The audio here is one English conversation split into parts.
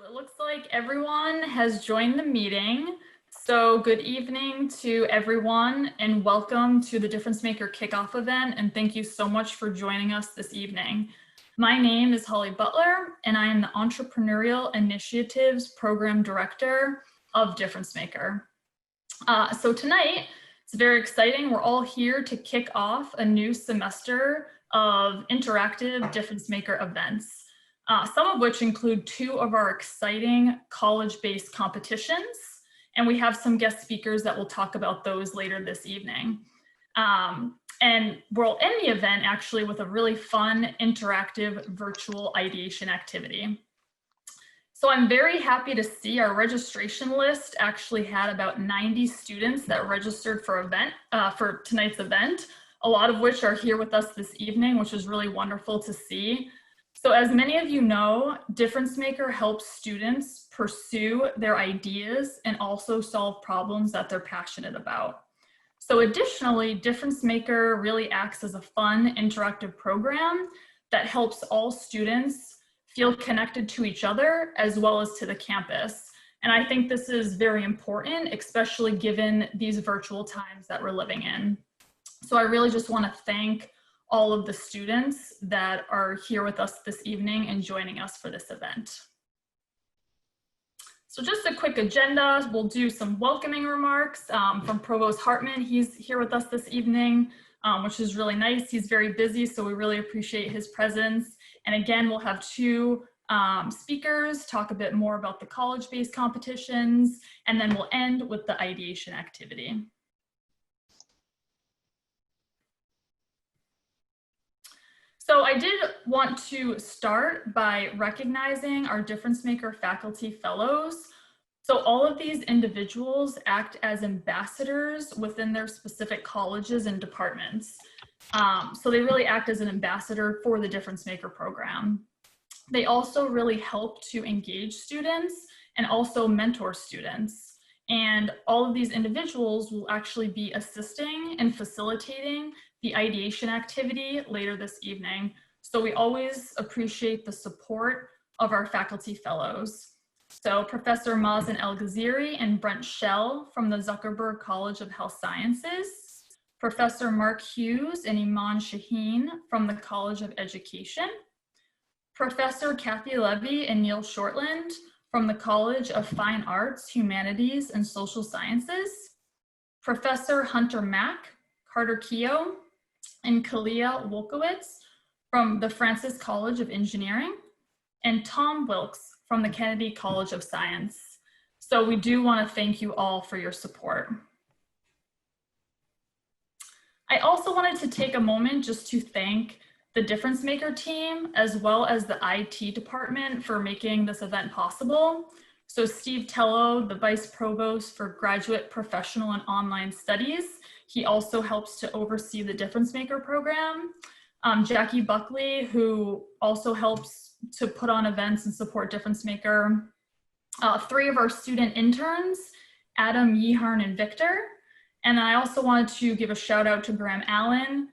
It looks like everyone has joined the meeting. So good evening to everyone and welcome to the DifferenceMaker kickoff event. And thank you so much for joining us this evening. My name is Holly Butler and I am the Entrepreneurial Initiatives Program Director of DifferenceMaker. So tonight, it's very exciting. We're all here to kick off a new semester of interactive DifferenceMaker events. Some of which include 2 of our exciting college-based competitions. And we have some guest speakers that will talk about those later this evening. And we'll end the event actually with a really fun, interactive virtual ideation activity. So I'm very happy to see our registration list actually had about 90 students that registered for tonight's event, a lot of which are here with us this evening, which is really wonderful to see. So as many of you know, DifferenceMaker helps students pursue their ideas and also solve problems that they're passionate about. So additionally, DifferenceMaker really acts as a fun, interactive program that helps all students feel connected to each other as well as to the campus. And I think this is very important, especially given these virtual times that we're living in. So I really just want to thank all of the students that are here with us this evening and joining us for this event. So just a quick agenda, we'll do some welcoming remarks from Provost HARTMAN. He's here with us this evening, which is really nice. He's very busy, so we really appreciate his presence. And again, we'll have 2 speakers talk a bit more about the college-based competitions, and then we'll end with the ideation activity. So I did want to start by recognizing our DifferenceMaker faculty fellows. So all of these individuals act as ambassadors within their specific colleges and departments. So they really act as an ambassador for the DifferenceMaker program. They also really help to engage students and also mentor students. And all of these individuals will actually be assisting and facilitating the ideation activity later this evening. So we always appreciate the support of our faculty fellows. So Professor Mazen El-Ghaziri and Brent Schell from the Zuckerberg College of Health Sciences, Professor Mark Hughes and Iman Shaheen from the College of Education, Professor Kathy Levy and Neil Shortland from the College of Fine Arts, Humanities, and Social Sciences, Professor Hunter Mack, Carter Keogh, and Kalia Wolkowitz from the Francis College of Engineering, and Tom Wilkes from the Kennedy College of Science. So we do want to thank you all for your support. I also wanted to take a moment just to thank the DifferenceMaker team as well as the IT department for making this event possible. So Steve Tello, the Vice Provost for Graduate, Professional, and Online Studies, he also helps to oversee the DifferenceMaker program. Jackie Buckley, who also helps to put on events and support DifferenceMaker. 3 of our student interns, Adam, YEAHARNE, and Victor. And I also wanted to give a shout out to Graham Allen,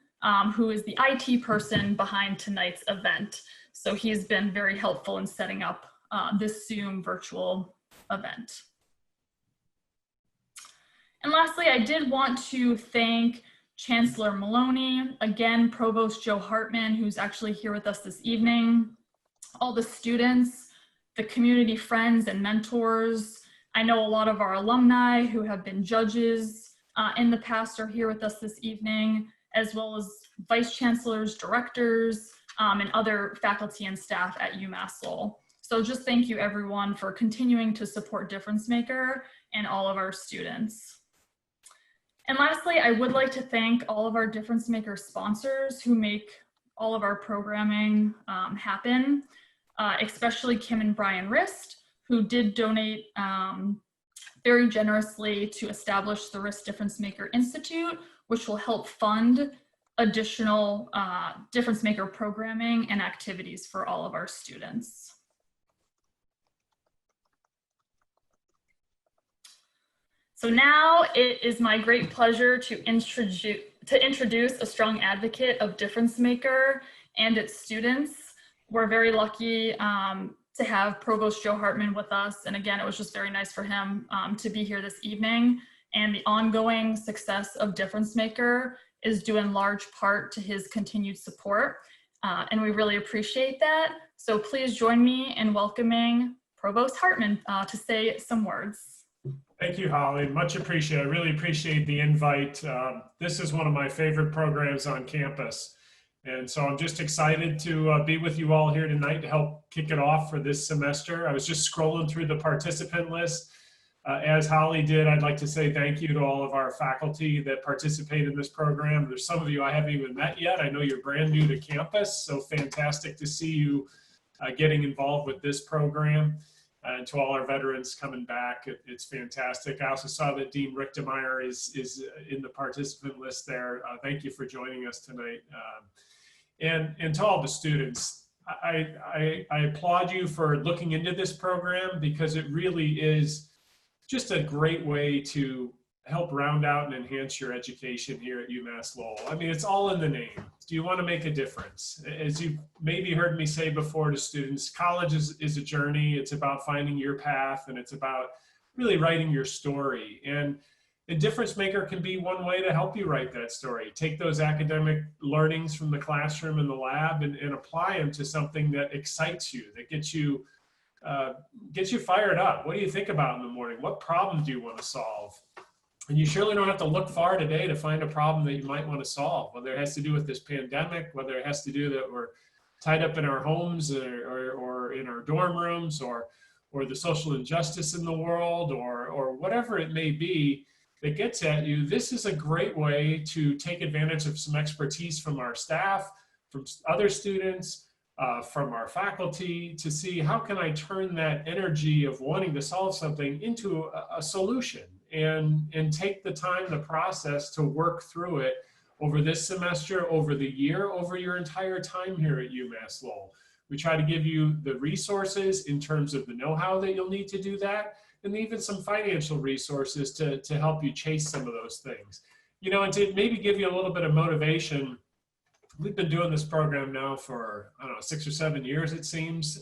who is the IT person behind tonight's event. So he's been very helpful in setting up this Zoom virtual event. And lastly, I did want to thank Chancellor Maloney, again, Provost Joe Hartman, who's actually here with us this evening, all the students, the community friends and mentors. I know a lot of our alumni who have been judges in the past are here with us this evening, as well as vice chancellors, directors, and other faculty and staff at UMass Lowell. So just thank you everyone for continuing to support DifferenceMaker and all of our students. And lastly, I would like to thank all of our DifferenceMaker sponsors who make all of our programming happen, especially Kim and Brian Rist, who did donate very generously to establish the Rist DifferenceMaker Institute, which will help fund additional DifferenceMaker programming and activities for all of our students. So now it is my great pleasure to introduce a strong advocate of DifferenceMaker and its students. We're very lucky to have Provost Joe Hartman with us. And again, it was just very nice for him to be here this evening. And the ongoing success of DifferenceMaker is due in large part to his continued support. And we really appreciate that. So please join me in welcoming Provost Hartman to say some words. Thank you, Holly. Much appreciated. I really appreciate the invite. This is one of my favorite programs on campus. And so I'm just excited to be with you all here tonight to help kick it off for this semester. I was just scrolling through the participant list. As Holly did, I'd like to say thank you to all of our faculty that participate in this program. There's some of you I haven't even met yet. I know you're brand new to campus, so fantastic to see you getting involved with this program. And to all our veterans coming back, it's fantastic. I also saw that Dean Richtemeyer is in the participant list there. Thank you for joining us tonight. And to all the students, I applaud you for looking into this program, because it really is just a great way to help round out and enhance your education here at UMass Lowell. I mean, it's all in the name. Do you want to make a difference? As you maybe heard me say before to students, college is a journey. It's about finding your path, and it's about really writing your story. And a difference maker can be one way to help you write that story. Take those academic learnings from the classroom and the lab and apply them to something that excites you, that gets you fired up. What do you think about in the morning? What problem do you want to solve? And you surely don't have to look far today to find a problem that you might want to solve, whether it has to do with this pandemic, whether it has to do that we're tied up in our homes or in our dorm rooms, or the social injustice in the world, or whatever it may be that gets at you. This is a great way to take advantage of some expertise from our staff, from other students, from our faculty, to see how can I turn that energy of wanting to solve something into a solution, and take the time, the process to work through it over this semester, over the year, over your entire time here at UMass Lowell. We try to give you the resources in terms of the know-how that you'll need to do that, and even some financial resources to help you chase some of those things. You know, and to maybe give you a little bit of motivation. We've been doing this program now for, I don't know, 6 or 7 years, it seems.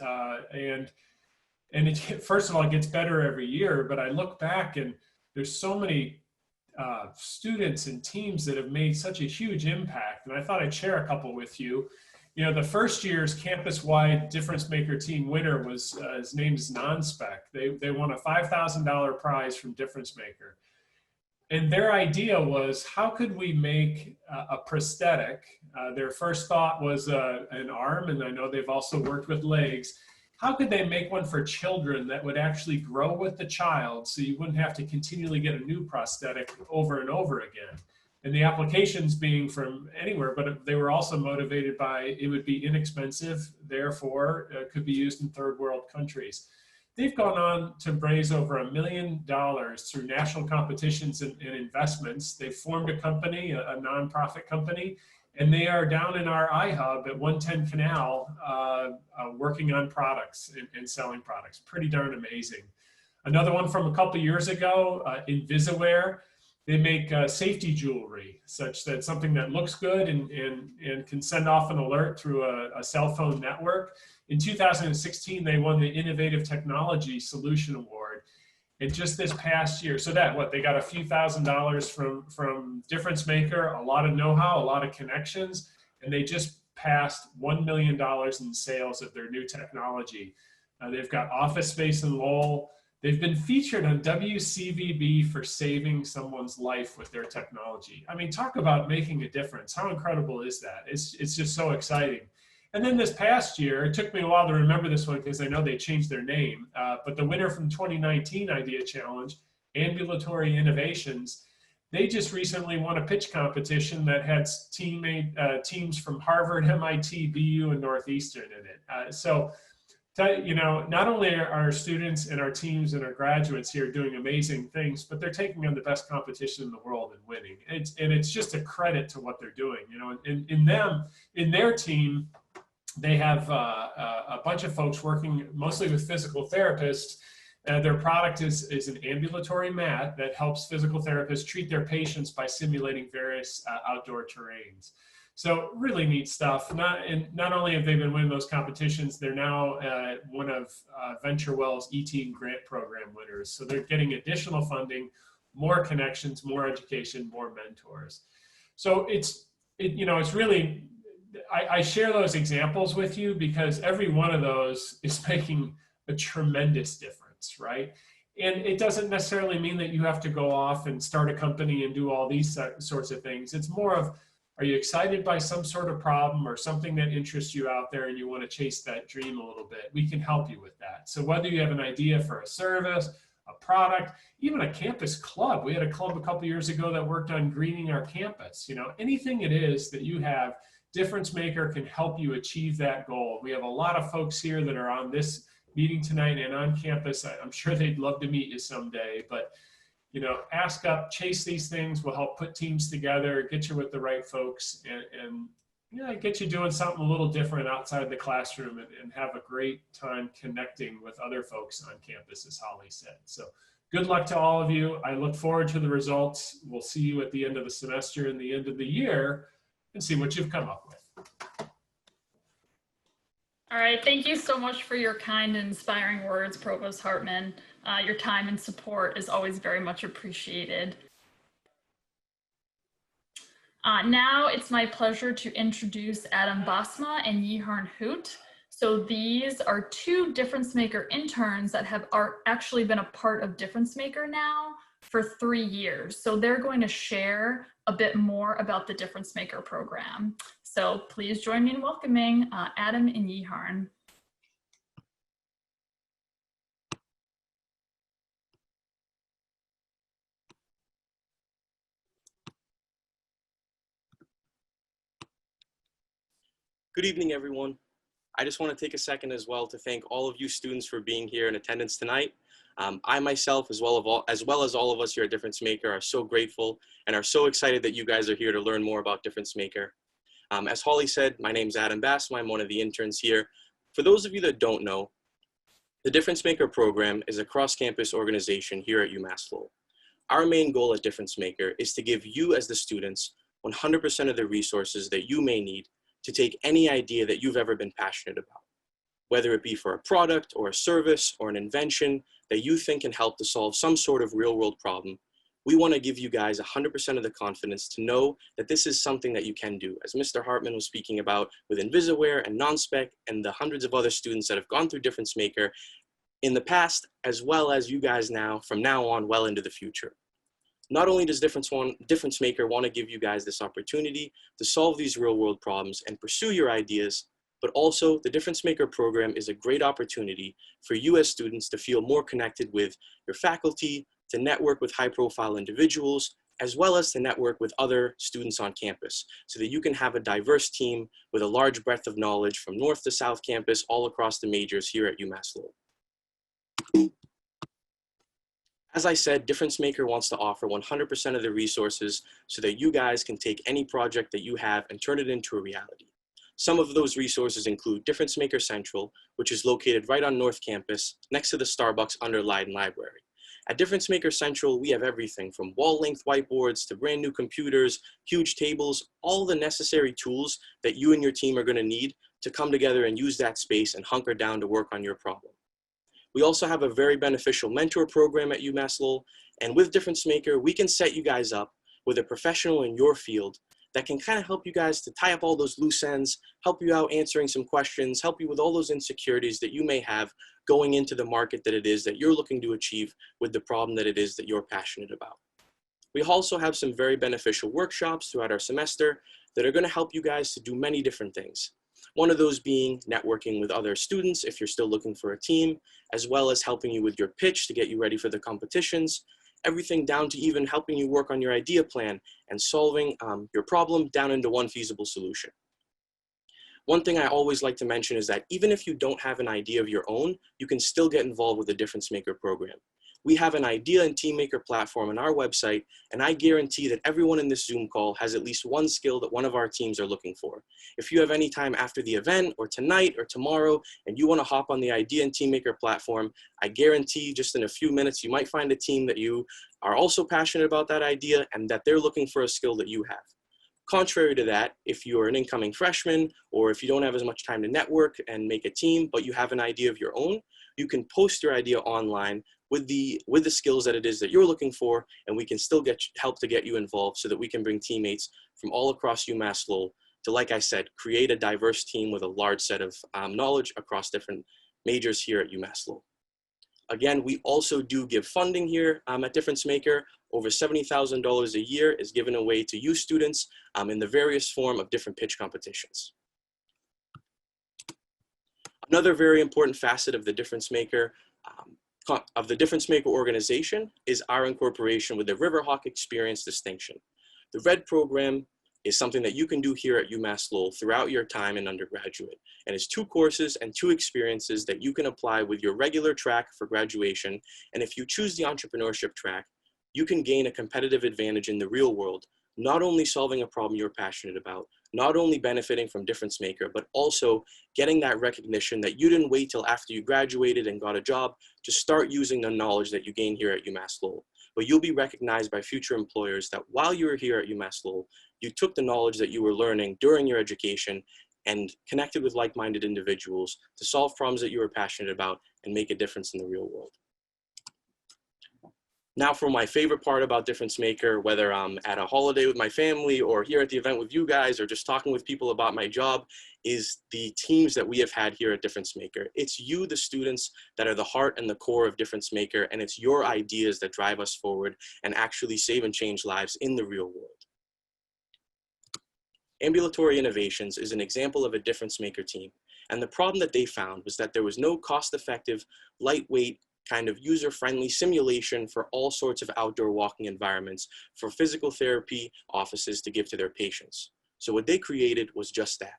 And first of all, it gets better every year, but I look back and there's so many students and teams that have made such a huge impact. And I thought I'd share a couple with you. You know, the first year's campus-wide Difference Maker team winner was, his name is Non-Spec. They won a $5,000 prize from Difference Maker. And their idea was, how could we make a prosthetic? Their first thought was an arm, and I know they've also worked with legs. How could they make one for children that would actually grow with the child, so you wouldn't have to continually get a new prosthetic over and over again? And the applications being from anywhere, but they were also motivated by it would be inexpensive, therefore could be used in third world countries. They've gone on to raise over $1 million through national competitions and investments. They've formed a company, a nonprofit company, and they are down in our iHub at 110 Canal working on products and selling products. Pretty darn amazing. Another one from a couple years ago, Invisaware. They make safety jewelry, such that something that looks good and can send off an alert through a cell phone network. In 2016, they won the Innovative Technology Solution Award. And just this past year, so that, they got a few $1,000s from Difference Maker, a lot of know-how, a lot of connections, and they just passed $1 million in sales of their new technology. They've got office space in Lowell. They've been featured on WCVB for saving someone's life with their technology. I mean, talk about making a difference. How incredible is that? It's just so exciting. And then this past year, it took me a while to remember this one because I know they changed their name, but the winner from 2019 Idea Challenge, Ambulatory Innovations, they just recently won a pitch competition that had teams from Harvard, MIT, BU, and Northeastern in it. So, you know, not only are our students and our teams and our graduates here doing amazing things, but they're taking on the best competition in the world and winning. And it's just a credit to what they're doing. You know, in their team, they have a bunch of folks working mostly with physical therapists. Their product is an ambulatory mat that helps physical therapists treat their patients by simulating various outdoor terrains. So really neat stuff. Not only have they been winning those competitions, they're now one of VentureWell's E-Team grant program winners. So they're getting additional funding, more connections, more education, more mentors. So it's really, I share those examples with you because every one of those is making a tremendous difference, right? And it doesn't necessarily mean that you have to go off and start a company and do all these sorts of things. It's more of, are you excited by some sort of problem or something that interests you out there and you want to chase that dream a little bit? We can help you with that. So whether you have an idea for a service, a product, even a campus club. We had a club a couple years ago that worked on greening our campus. Anything it is that you have, DifferenceMaker can help you achieve that goal. We have a lot of folks here that are on this meeting tonight and on campus. I'm sure they'd love to meet you someday, but ask up, chase these things. We'll help put teams together, get you with the right folks, and get you doing something a little different outside the classroom and have a great time connecting with other folks on campus, as Holly said. So good luck to all of you. I look forward to the results. We'll see you at the end of the semester and the end of the year and see what you've come up with. All right, thank you so much for your kind and inspiring words, Provost Hartman. Your time and support is always very much appreciated. Now it's my pleasure to introduce Adam BASMA and YEAHARNE HOUT. So these are two DifferenceMaker interns that have actually been a part of DifferenceMaker now for 3 years. So they're going to share a bit more about the DifferenceMaker program. So please join me in welcoming Adam and YEAHARNE. Good evening, everyone. I just want to take a second as well to thank all of you students for being here in attendance tonight. I myself, as well as all of us here at DifferenceMaker, are so grateful and are so excited that you guys are here to learn more about DifferenceMaker. As Holly said, my name's Adam BASMA. I'm one of the interns here. For those of you that don't know, the DifferenceMaker program is a cross-campus organization here at UMass Lowell. Our main goal at DifferenceMaker is to give you as the students 100% of the resources that you may need to take any idea that you've ever been passionate about, whether it be for a product or a service or an invention that you think can help to solve some sort of real-world problem. We want to give you guys 100% of the confidence to know that this is something that you can do. As Mr. Hartman was speaking about with Invisaware and Non-Spec and the hundreds of other students that have gone through DifferenceMaker in the past, as well as you guys now, from now on, well into the future. Not only does DifferenceMaker want to give you guys this opportunity to solve these real-world problems and pursue your ideas, but also the DifferenceMaker program is a great opportunity for you as students to feel more connected with your faculty, to network with high-profile individuals, as well as to network with other students on campus so that you can have a diverse team with a large breadth of knowledge from north to south campus all across the majors here at UMass Lowell. As I said, DifferenceMaker wants to offer 100% of the resources so that you guys can take any project that you have and turn it into a reality. Some of those resources include DifferenceMaker Central, which is located right on North Campus, next to the Starbucks under Leiden Library. At DifferenceMaker Central, we have everything from wall-length whiteboards to brand new computers, huge tables, all the necessary tools that you and your team are going to need to come together and use that space and hunker down to work on your problem. We also have a very beneficial mentor program at UMass Lowell, and with DifferenceMaker, we can set you guys up with a professional in your field that can kind of help you guys to tie up all those loose ends, help you out answering some questions, help you with all those insecurities that you may have going into the market that it is that you're looking to achieve with the problem that it is that you're passionate about. We also have some very beneficial workshops throughout our semester that are going to help you guys to do many different things. One of those being networking with other students if you're still looking for a team, as well as helping you with your pitch to get you ready for the competitions, everything down to even helping you work on your idea plan and solving your problem down into one feasible solution. One thing I always like to mention is that even if you don't have an idea of your own, you can still get involved with the DifferenceMaker program. We have an idea and team maker platform on our website, and I guarantee that everyone in this Zoom call has at least one skill that one of our teams are looking for. If you have any time after the event or tonight or tomorrow and you want to hop on the idea and team maker platform, I guarantee just in a few minutes you might find a team that you are also passionate about that idea and that they're looking for a skill that you have. Contrary to that, if you're an incoming freshman, or if you don't have as much time to network and make a team, but you have an idea of your own, you can post your idea online with the skills that it is that you're looking for, and we can still help to get you involved so that we can bring teammates from all across UMass Lowell to, like I said, create a diverse team with a large set of knowledge across different majors here at UMass Lowell. Again, we also do give funding here at DifferenceMaker. Over $70,000 a year is given away to you students in the various form of different pitch competitions. Another very important facet of the DifferenceMaker organization is our incorporation with the Riverhawk Experience distinction. The RED program is something that you can do here at UMass Lowell throughout your time in undergraduate. And it's 2 courses and 2 experiences that you can apply with your regular track for graduation. And if you choose the entrepreneurship track, you can gain a competitive advantage in the real world, not only solving a problem you're passionate about, not only benefiting from DifferenceMaker, but also getting that recognition that you didn't wait till after you graduated and got a job to start using the knowledge that you gain here at UMass Lowell. But you'll be recognized by future employers that while you were here at UMass Lowell, you took the knowledge that you were learning during your education and connected with like-minded individuals to solve problems that you were passionate about and make a difference in the real world. Now for my favorite part about DifferenceMaker, whether I'm at a holiday with my family or here at the event with you guys or just talking with people about my job, is the teams that we have had here at DifferenceMaker. It's you, the students, that are the heart and the core of DifferenceMaker, and it's your ideas that drive us forward and actually save and change lives in the real world. Ambulatory Innovations is an example of a DifferenceMaker team, and the problem that they found was that there was no cost-effective, lightweight, kind of user-friendly simulation for all sorts of outdoor walking environments for physical therapy offices to give to their patients. So what they created was just that.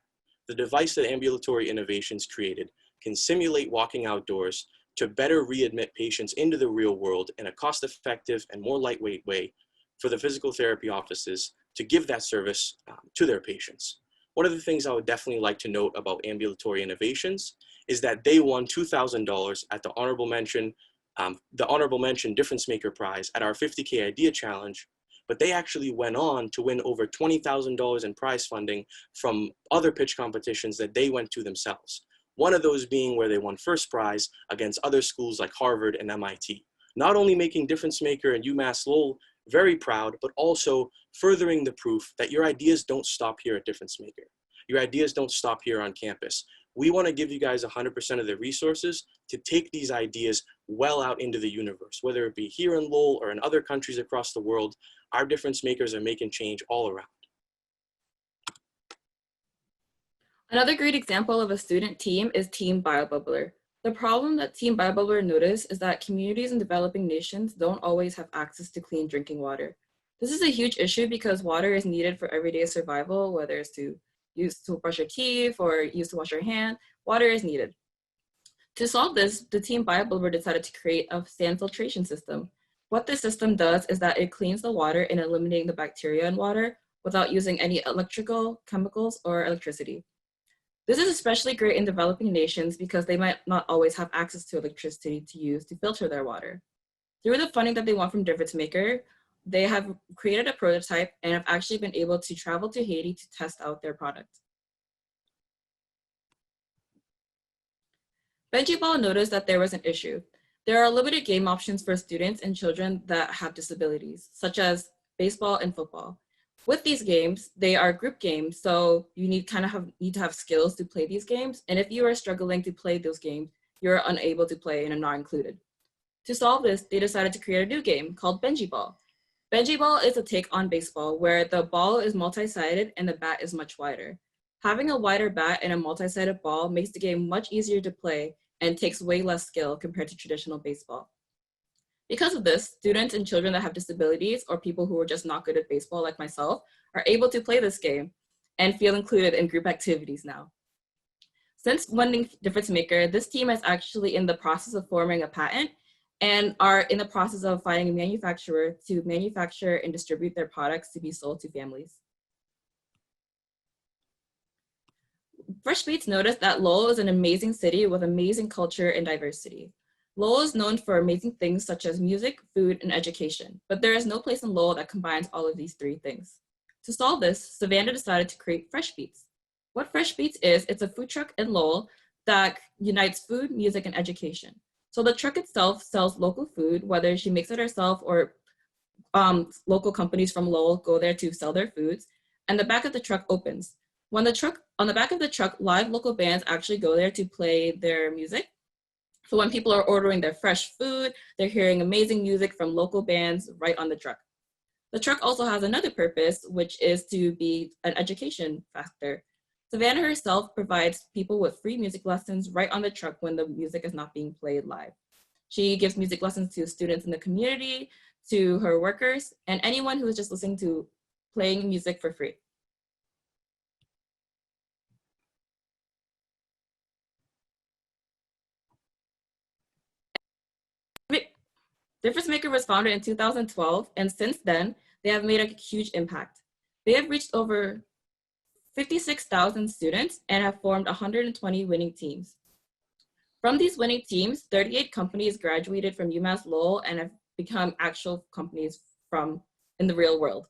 The device that Ambulatory Innovations created can simulate walking outdoors to better readmit patients into the real world in a cost-effective and more lightweight way for the physical therapy offices to give that service to their patients. One of the things I would definitely like to note about Ambulatory Innovations is that they won $2,000 at the Honorable Mention DifferenceMaker Prize at our 50K Idea Challenge, but they actually went on to win over $20,000 in prize funding from other pitch competitions that they went to themselves. One of those being where they won first prize against other schools like Harvard and MIT. Not only making DifferenceMaker and UMass Lowell very proud, but also furthering the proof that your ideas don't stop here at DifferenceMaker. Your ideas don't stop here on campus. We want to give you guys 100% of the resources to take these ideas well out into the universe, whether it be here in Lowell or in other countries across the world. Our DifferenceMakers are making change all around. Another great example of a student team is Team BioBubbler. The problem that Team BioBubbler noticed is that communities in developing nations don't always have access to clean drinking water. This is a huge issue because water is needed for everyday survival, whether it's to use to brush your teeth or use to wash your hand, water is needed. To solve this, the Team BioBubbler decided to create a sand filtration system. What this system does is that it cleans the water and eliminating the bacteria in water without using any electrical, chemicals, or electricity. This is especially great in developing nations because they might not always have access to electricity to use to filter their water. Through the funding that they want from DifferenceMaker, they have created a prototype and have actually been able to travel to Haiti to test out their product. BENJI Ball noticed that there was an issue. There are limited game options for students and children that have disabilities, such as baseball and football. With these games, they are group games, so you need to have skills to play these games. And if you are struggling to play those games, you're unable to play and are not included. To solve this, they decided to create a new game called BENJI Ball. BENJI Ball is a take on baseball where the ball is multi-sided and the bat is much wider. Having a wider bat and a multi-sided ball makes the game much easier to play and takes way less skill compared to traditional baseball. Because of this, students and children that have disabilities or people who are just not good at baseball like myself are able to play this game and feel included in group activities now. Since winning DifferenceMaker, this team is actually in the process of forming a patent and are in the process of finding a manufacturer to manufacture and distribute their products to be sold to families. Fresh Beets noticed that Lowell is an amazing city with amazing culture and diversity. Lowell is known for amazing things such as music, food, and education, but there is no place in Lowell that combines all of these three things. To solve this, Savannah decided to create Fresh Beets. What Fresh Beets is, it's a food truck in Lowell that unites food, music, and education. So the truck itself sells local food, whether she makes it herself or local companies from Lowell go there to sell their foods, and the back of the truck opens. On the back of the truck, live local bands actually go there to play their music. So when people are ordering their fresh food, they're hearing amazing music from local bands right on the truck. The truck also has another purpose, which is to be an education factor. Savannah herself provides people with free music lessons right on the truck when the music is not being played live. She gives music lessons to students in the community, to her workers, and anyone who is just listening to playing music for free. DifferenceMaker was founded in 2012, and since then, they have made a huge impact. They have reached over 56,000 students and have formed 120 winning teams. From these winning teams, 38 companies graduated from UMass Lowell and have become actual companies in the real world.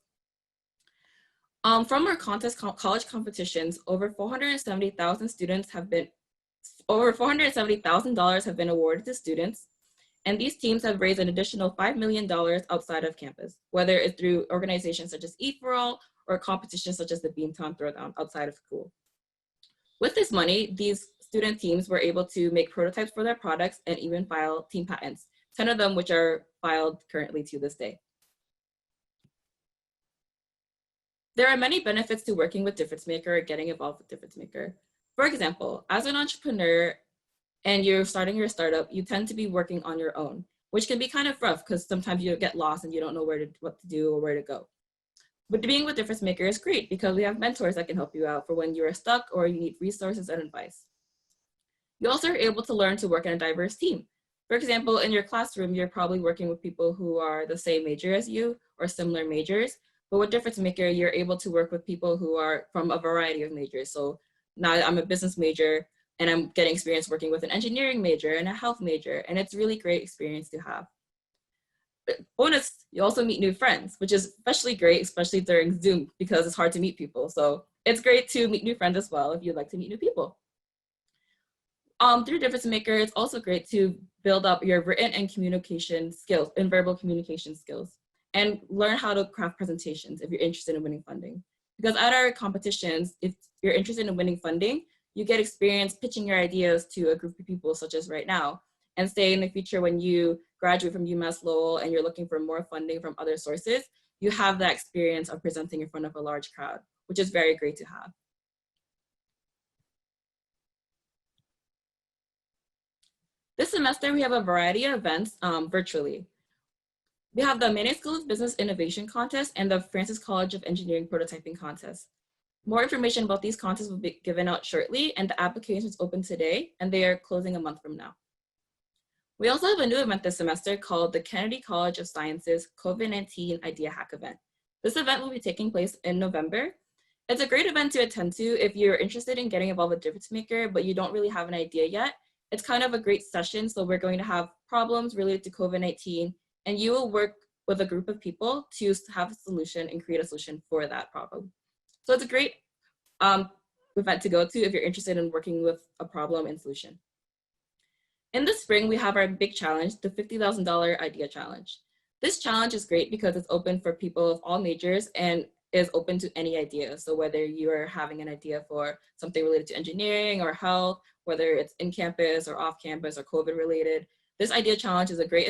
From our college competitions, over $470,000 have been awarded to students, and these teams have raised an additional $5 million outside of campus, whether it's through organizations such as Eat for All or competitions such as the Beantown Throwdown outside of school. With this money, these student teams were able to make prototypes for their products and even file team patents, 10 of them which are filed currently to this day. There are many benefits to working with DifferenceMaker or getting involved with DifferenceMaker. For example, as an entrepreneur and you're starting your startup, you tend to be working on your own, which can be kind of rough because sometimes you get lost and you don't know what to do or where to go. But being with DifferenceMaker is great because we have mentors that can help you out for when you're stuck or you need resources and advice. You also are able to learn to work in a diverse team. For example, in your classroom, you're probably working with people who are the same major as you or similar majors. But with DifferenceMaker, you're able to work with people who are from a variety of majors. So now I'm a business major and I'm getting experience working with an engineering major and a health major. And it's really great experience to have. But bonus, you also meet new friends, which is especially great, especially during Zoom, because it's hard to meet people. So it's great to meet new friends as well if you'd like to meet new people. Through DifferenceMaker, it's also great to build up your written and communication skills and verbal communication skills and learn how to craft presentations if you're interested in winning funding. Because at our competitions, if you're interested in winning funding, you get experience pitching your ideas to a group of people such as right now. And say in the future when you graduate from UMass Lowell and you're looking for more funding from other sources, you have that experience of presenting in front of a large crowd, which is very great to have. This semester, we have a variety of events virtually. We have the Manning School of Business Innovation Contest and the Francis College of Engineering Prototyping Contest. More information about these contests will be given out shortly, and the applications open today, and they are closing a month from now. We also have a new event this semester called the Kennedy College of Sciences COVID-19 Idea Hack event. This event will be taking place in November. It's a great event to attend to if you're interested in getting involved with DifferenceMaker, but you don't really have an idea yet. It's kind of a great session, so we're going to have problems related to COVID-19, and you will work with a group of people to have a solution and create a solution for that problem. So it's a great event to go to if you're interested in working with a problem and solution. In the spring, we have our big challenge, the $50,000 Idea Challenge. This challenge is great because it's open for people of all majors and is open to any idea. So whether you are having an idea for something related to engineering or health, whether it's in campus or off campus or COVID related, this Idea Challenge is a great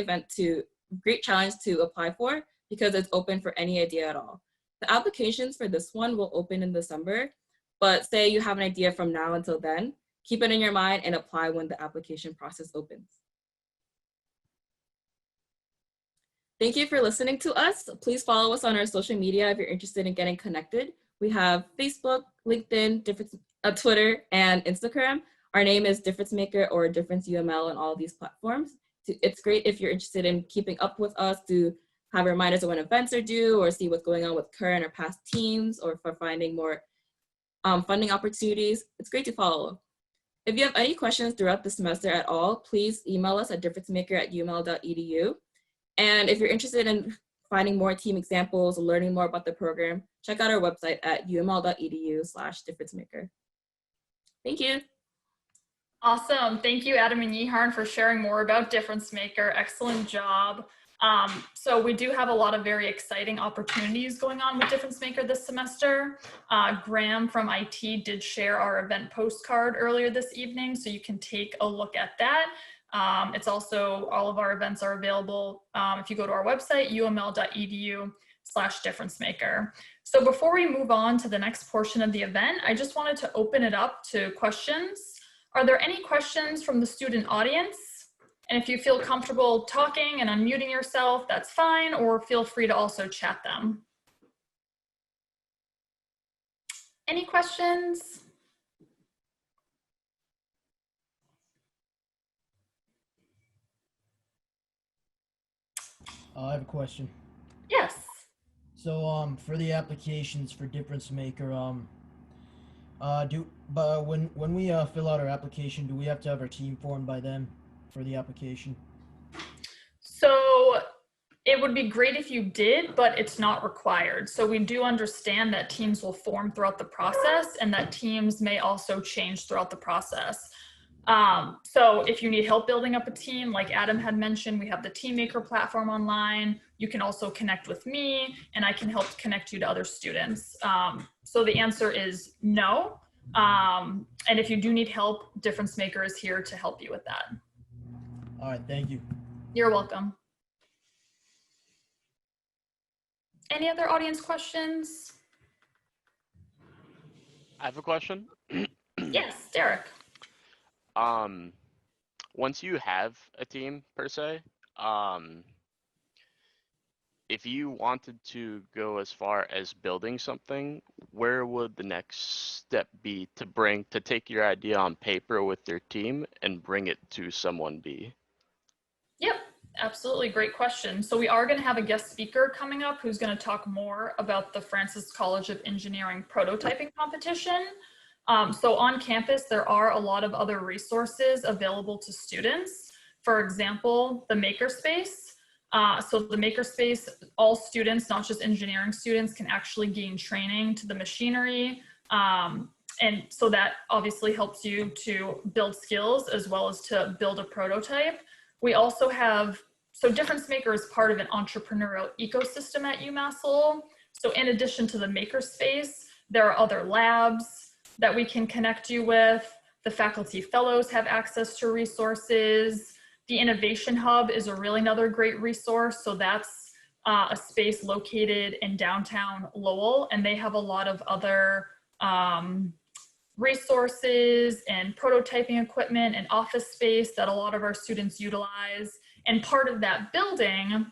challenge to apply for because it's open for any idea at all. The applications for this one will open in December, but say you have an idea from now until then, keep it in your mind and apply when the application process opens. Thank you for listening to us. Please follow us on our social media if you're interested in getting connected. We have Facebook, LinkedIn, Twitter, and Instagram. Our name is DifferenceMaker or DifferenceUML on all these platforms. It's great if you're interested in keeping up with us to have reminders of when events are due or see what's going on with current or past teams or for finding more funding opportunities. It's great to follow. If you have any questions throughout the semester at all, please email us at differencemaker@uml.edu. And if you're interested in finding more team examples, learning more about the program, check out our website at uml.edu/differencemaker. Thank you. Awesome. Thank you, Adam and YEAHARNE, for sharing more about DifferenceMaker. Excellent job. So we do have a lot of very exciting opportunities going on with DifferenceMaker this semester. Graham from IT did share our event postcard earlier this evening, so you can take a look at that. It's also, all of our events are available if you go to our website, uml.edu/differencemaker. So before we move on to the next portion of the event, I just wanted to open it up to questions. Are there any questions from the student audience? And if you feel comfortable talking and unmuting yourself, that's fine, or feel free to also chat them. Any questions? I have a question. Yes. So, for the applications for DifferenceMaker, when we fill out our application, do we have to have our team formed by them for the application? So it would be great if you did, but it's not required. So we do understand that teams will form throughout the process and that teams may also change throughout the process. So if you need help building up a team, like Adam had mentioned, we have the TeamMaker platform online. You can also connect with me and I can help connect you to other students. So the answer is no. And if you do need help, DifferenceMaker is here to help you with that. All right, thank you. You're welcome. Any other audience questions? I have a question. Yes, Derek. Once you have a team per se, if you wanted to go as far as building something, where would the next step be to take your idea on paper with your team and bring it to someone B? Yep, absolutely. Great question. So we are going to have a guest speaker coming up who's going to talk more about the Francis College of Engineering prototyping competition. So on campus, there are a lot of other resources available to students. For example, the Makerspace. So the Makerspace, all students, not just engineering students, can actually gain training to the machinery. And so that obviously helps you to build skills as well as to build a prototype. We also have, so DifferenceMaker is part of an entrepreneurial ecosystem at UMass Lowell. So in addition to the Makerspace, there are other labs that we can connect you with. The faculty fellows have access to resources. The Innovation Hub is a really another great resource. So that's a space located in downtown Lowell, and they have a lot of other resources and prototyping equipment and office space that a lot of our students utilize. And part of that building,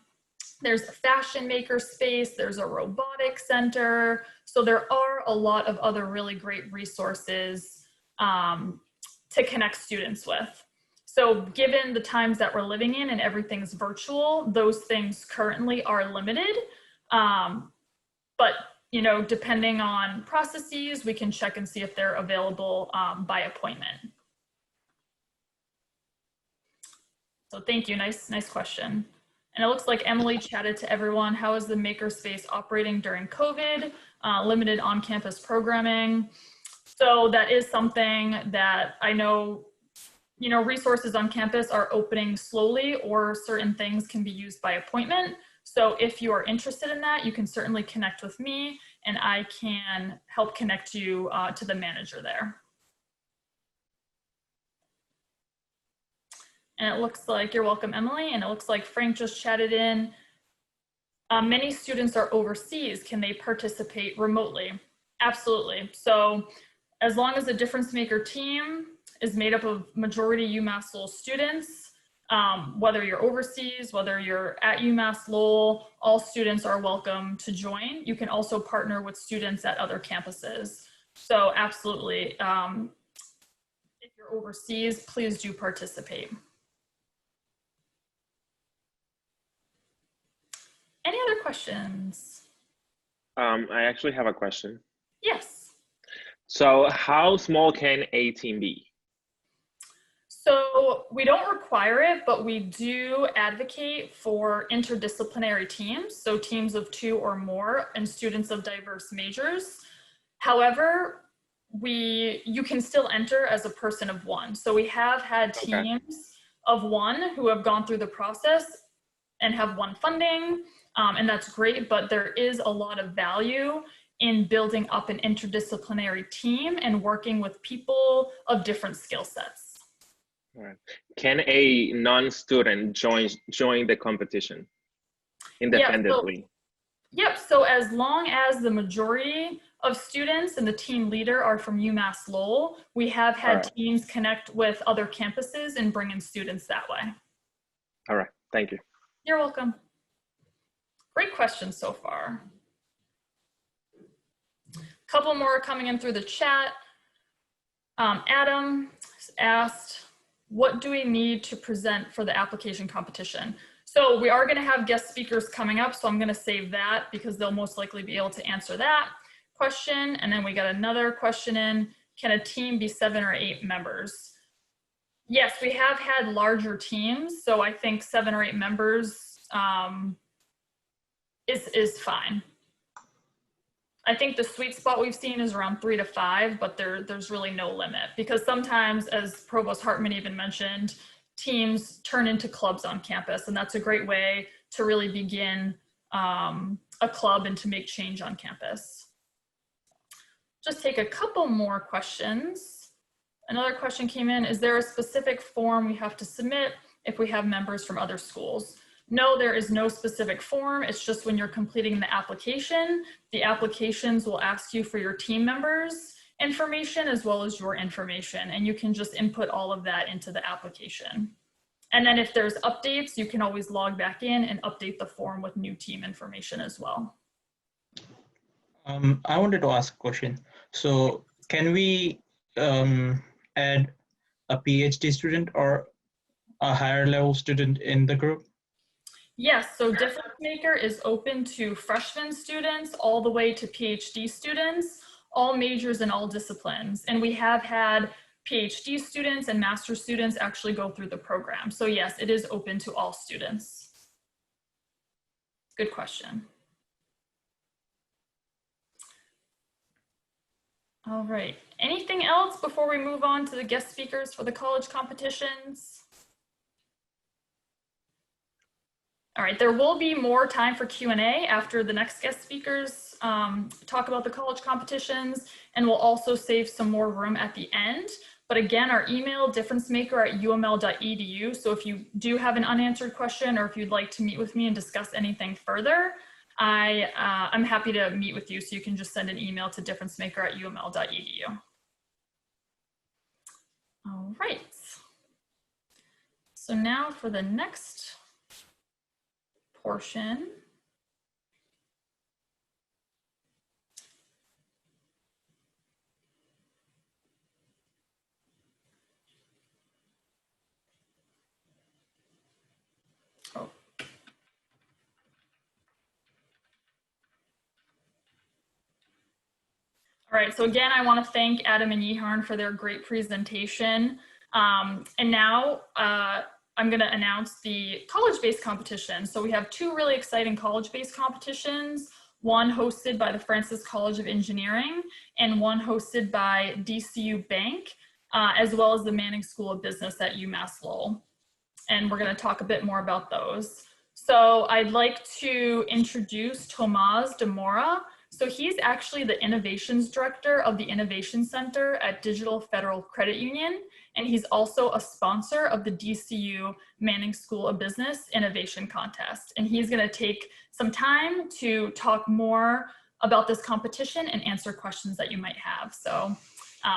there's a fashion maker space, there's a robotics center. So there are a lot of other really great resources to connect students with. So given the times that we're living in and everything's virtual, those things currently are limited. But you know, depending on processes, we can check and see if they're available by appointment. So thank you, nice question. And it looks like Emily chatted to everyone. How is the Makerspace operating during COVID? Limited on-campus programming. So that is something that I know, you know, resources on campus are opening slowly, or certain things can be used by appointment. So if you are interested in that, you can certainly connect with me and I can help connect you to the manager there. And it looks like, you're welcome, Emily. And it looks like Frank just chatted in. Many students are overseas. Can they participate remotely? Absolutely. So as long as the DifferenceMaker team is made up of majority UMass Lowell students, whether you're overseas, whether you're at UMass Lowell, all students are welcome to join. You can also partner with students at other campuses. So absolutely, if you're overseas, please do participate. Any other questions? I actually have a question. Yes. So how small can a team be? So we don't require it, but we do advocate for interdisciplinary teams, so teams of 2 or more and students of diverse majors. However, you can still enter as a person of 1. So we have had teams of 1 who have gone through the process and have won funding, and that's great, but there is a lot of value in building up an interdisciplinary team and working with people of different skill sets. All right. Can a non-student join the competition independently? So as long as the majority of students and the team leader are from UMass Lowell, we have had teams connect with other campuses and bring in students that way. All right, thank you. You're welcome. Great questions so far. A couple more coming in through the chat. Adam asked, what do we need to present for the application competition? So we are going to have guest speakers coming up, so I'm going to save that because they'll most likely be able to answer that question. And then we got another question in, can a team be 7 or 8 members? Yes, we have had larger teams, so I think 7 or 8 members is fine. I think the sweet spot we've seen is around 3 to 5, but there's really no limit because sometimes, as Provost Hartman even mentioned, teams turn into clubs on campus, and that's a great way to really begin a club and to make change on campus. Just take a couple more questions. Another question came in, is there a specific form we have to submit if we have members from other schools? No, there is no specific form. It's just when you're completing the applications will ask you for your team members' information as well as your information, and you can just input all of that into the application. And then if there's updates, you can always log back in and update the form with new team information as well. I wanted to ask a question. So can we add a PhD student or a higher level student in the group? Yes, so DifferenceMaker is open to freshman students all the way to PhD students, all majors and all disciplines. And we have had PhD students and master students actually go through the program. So yes, it is open to all students. Good question. All right, anything else before we move on to the guest speakers for the college competitions? All right, there will be more time for Q&A after the next guest speakers talk about the college competitions, and we'll also save some more room at the end. But again, our email, differencemaker@uml.edu. So if you do have an unanswered question or if you'd like to meet with me and discuss anything further, I'm happy to meet with you. So you can just send an email to differencemaker@uml.edu. All right. So now for the next portion. Oh. All right, so again, I want to thank Adam and YEAHARNE for their great presentation. And now I'm going to announce the college-based competition. So we have 2 really exciting college-based competitions, one hosted by the Francis College of Engineering and one hosted by DCU Bank, as well as the Manning School of Business at UMass Lowell. And we're going to talk a bit more about those. So I'd like to introduce Tomás de Mora. So he's actually the Innovations Director of the Innovation Center at Digital Federal Credit Union, and he's also a sponsor of the DCU Manning School of Business Innovation Contest. And he's going to take some time to talk more about this competition and answer questions that you might have. So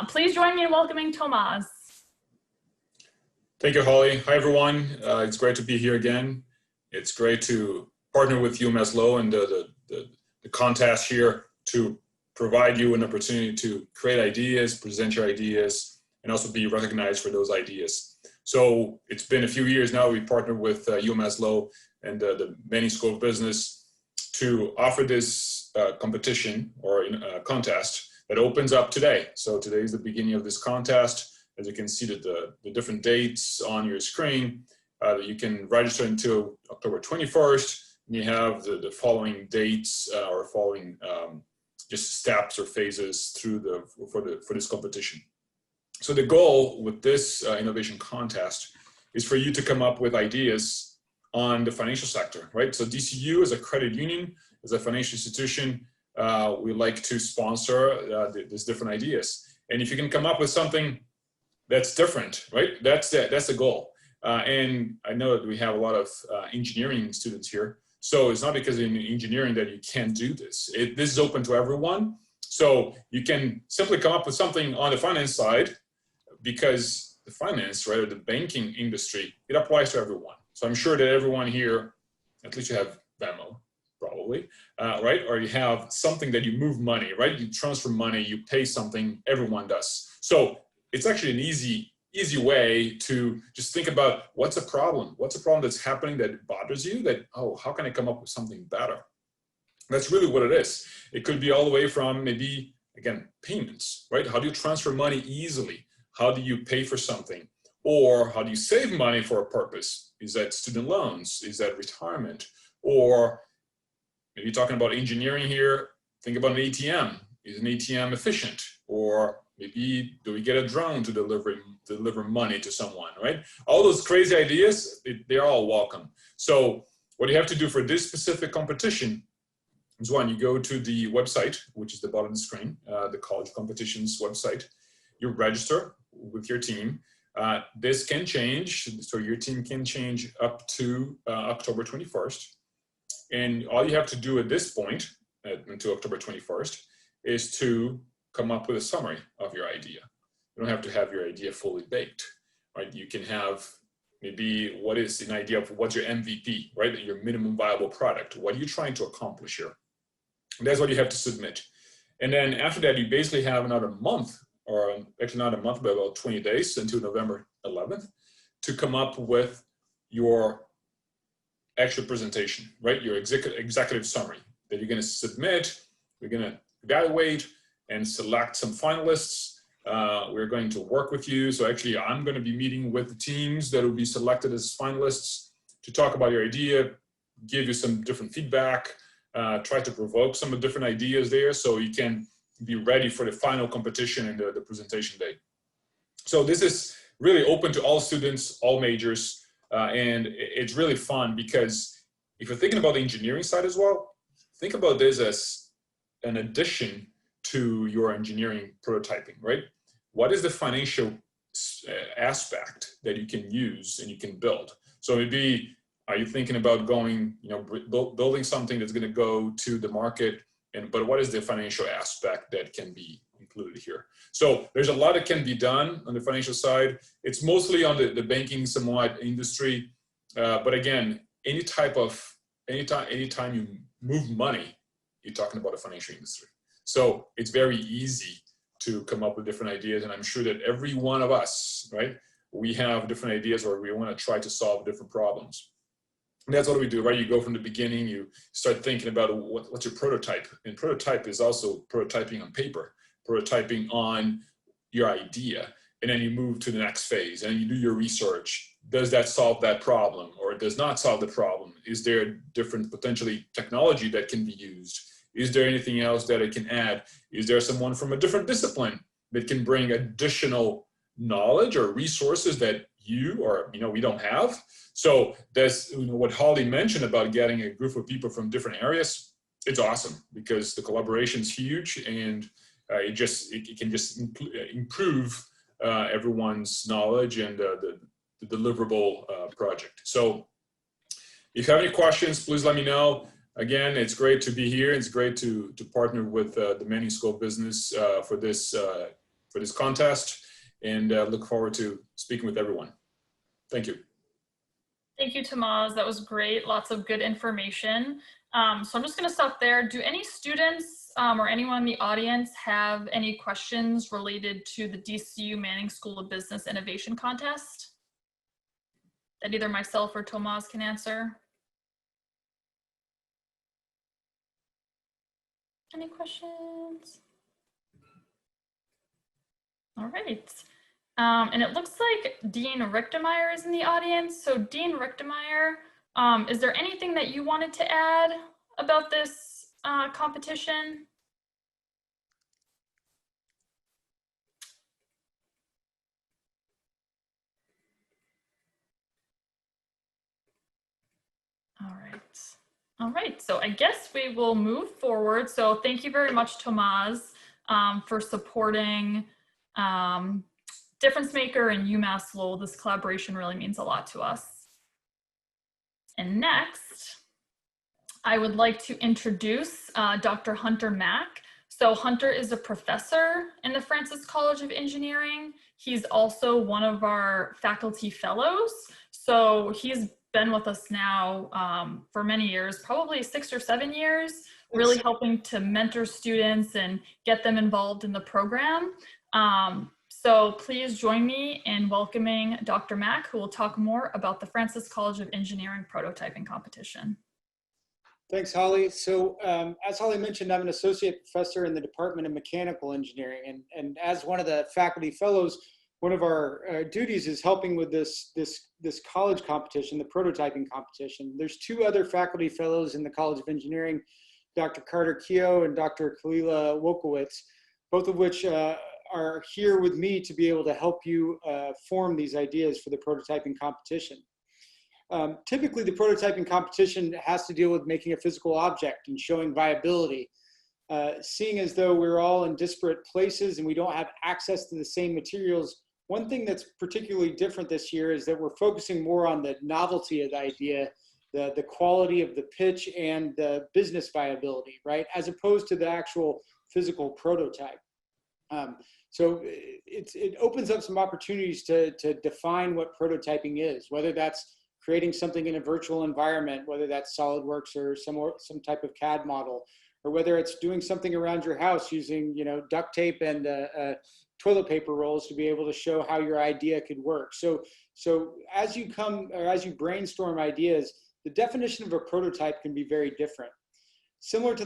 please join me in welcoming Tomás. Thank you, Holly. Hi, everyone. It's great to be here again. It's great to partner with UMass Lowell and the contest here to provide you an opportunity to create ideas, present your ideas, and also be recognized for those ideas. So it's been a few years now. We partnered with UMass Lowell and the Manning School of Business to offer this competition or contest that opens up today. So today is the beginning of this contest. as you can see the different dates on your screen, you can register until October 21st. And you have the following dates or following just steps or phases through for this competition. So the goal with this innovation contest is for you to come up with ideas on the financial sector, right? So DCU as a credit union, as a financial institution, we like to sponsor these different ideas. And if you can come up with something that's different, right? That's the goal. And I know that we have a lot of engineering students here. So it's not because in engineering that you can't do this. This is open to everyone. So you can simply come up with something on the finance side, because the finance, right, or the banking industry, it applies to everyone. So I'm sure that everyone here, at least you have Venmo, probably, right? Or you have something that you move money, right? You transfer money, you pay something, everyone does. So it's actually an easy way to just think about what's a problem that's happening that bothers you, that, oh, how can I come up with something better? That's really what it is. It could be all the way from maybe, again, payments, right? How do you transfer money easily? How do you pay for something? Or how do you save money for a purpose? Is that student loans? Is that retirement? Or maybe talking about engineering here, think about an ATM. Is an ATM efficient? Or maybe do we get a drone to deliver money to someone, right? All those crazy ideas, they're all welcome. So what you have to do for this specific competition is, one, you go to the website, which is the bottom of the screen, the college competitions website. You register with your team. This can change, so your team can change up to October 21st. And all you have to do at this point, until October 21st, is to come up with a summary of your idea. You don't have to have your idea fully baked, right? You can have maybe what is an idea of what's your MVP, right? Your minimum viable product. What are you trying to accomplish here? And that's what you have to submit. And then after that, you basically have another month, or actually not a month, but about 20 days until November 11th to come up with your actual presentation, right? Your executive summary that you're going to submit. We're going to evaluate and select some finalists. We're going to work with you. So actually, I'm going to be meeting with the teams that will be selected as finalists to talk about your idea, give you some different feedback, try to provoke some different ideas there so you can be ready for the final competition and the presentation day. So this is really open to all students, all majors, and it's really fun because if you're thinking about the engineering side as well, think about this as an addition to your engineering prototyping, right? What is the financial aspect that you can use and you can build? So maybe, are you thinking about going, building something that's going to go to the market, but what is the financial aspect that can be included here? So there's a lot that can be done on the financial side. It's mostly on the banking somewhat industry, but again, anytime you move money, you're talking about the financial industry. So it's very easy to come up with different ideas, and I'm sure that every one of us, right, we have different ideas or we want to try to solve different problems. And that's what we do, right? You go from the beginning, you start thinking about what's your prototype. And prototype is also prototyping on paper, prototyping on your idea. And then you move to the next phase and you do your research. Does that solve that problem or it does not solve the problem? Is there different potentially technology that can be used? Is there anything else that it can add? Is there someone from a different discipline that can bring additional knowledge or resources that you or we don't have? So that's what Holly mentioned about getting a group of people from different areas. It's awesome because the collaboration is huge and it can just improve everyone's knowledge and the deliverable project. So if you have any questions, please let me know. Again, it's great to be here. It's great to partner with the Manning School of Business for this contest, and look forward to speaking with everyone. Thank you. Thank you, Tomas. That was great. Lots of good information. So I'm just going to stop there. Do any students or anyone in the audience have any questions related to the DCU Manning School of Business Innovation Contest that either myself or Tomas can answer? Any questions? All right. And it looks like Dean Richtemeyer is in the audience. So Dean Richtemeyer, is there anything that you wanted to add about this competition? All right. All right, so I guess we will move forward. So thank you very much, Tomas, for supporting DifferenceMaker and UMass Lowell. This collaboration really means a lot to us. And next, I would like to introduce Dr. Hunter Mack. So Hunter is a professor in the Francis College of Engineering. He's also one of our faculty fellows. So he's been with us now for many years, probably 6 or 7 years, really helping to mentor students and get them involved in the program. So please join me in welcoming Dr. Mack, who will talk more about the Francis College of Engineering prototyping competition. Thanks, Holly. So as Holly mentioned, I'm an associate professor in the Department of Mechanical Engineering. And as one of the faculty fellows, one of our duties is helping with this college competition, the prototyping competition. There's 2 other faculty fellows in the College of Engineering, Dr. Carter Keogh and Dr. Kalila Wokowitz, both of which are here with me to be able to help you form these ideas for the prototyping competition. Typically, the prototyping competition has to deal with making a physical object and showing viability. Seeing as though we're all in disparate places and we don't have access to the same materials, one thing that's particularly different this year is that we're focusing more on the novelty of the idea, the quality of the pitch, and the business viability, right? As opposed to the actual physical prototype. So it opens up some opportunities to define what prototyping is, whether that's creating something in a virtual environment, whether that's SolidWorks or some type of CAD model, or whether it's doing something around your house using, duct tape and toilet paper rolls to be able to show how your idea could work. So as you brainstorm ideas, the definition of a prototype can be very different. Similar to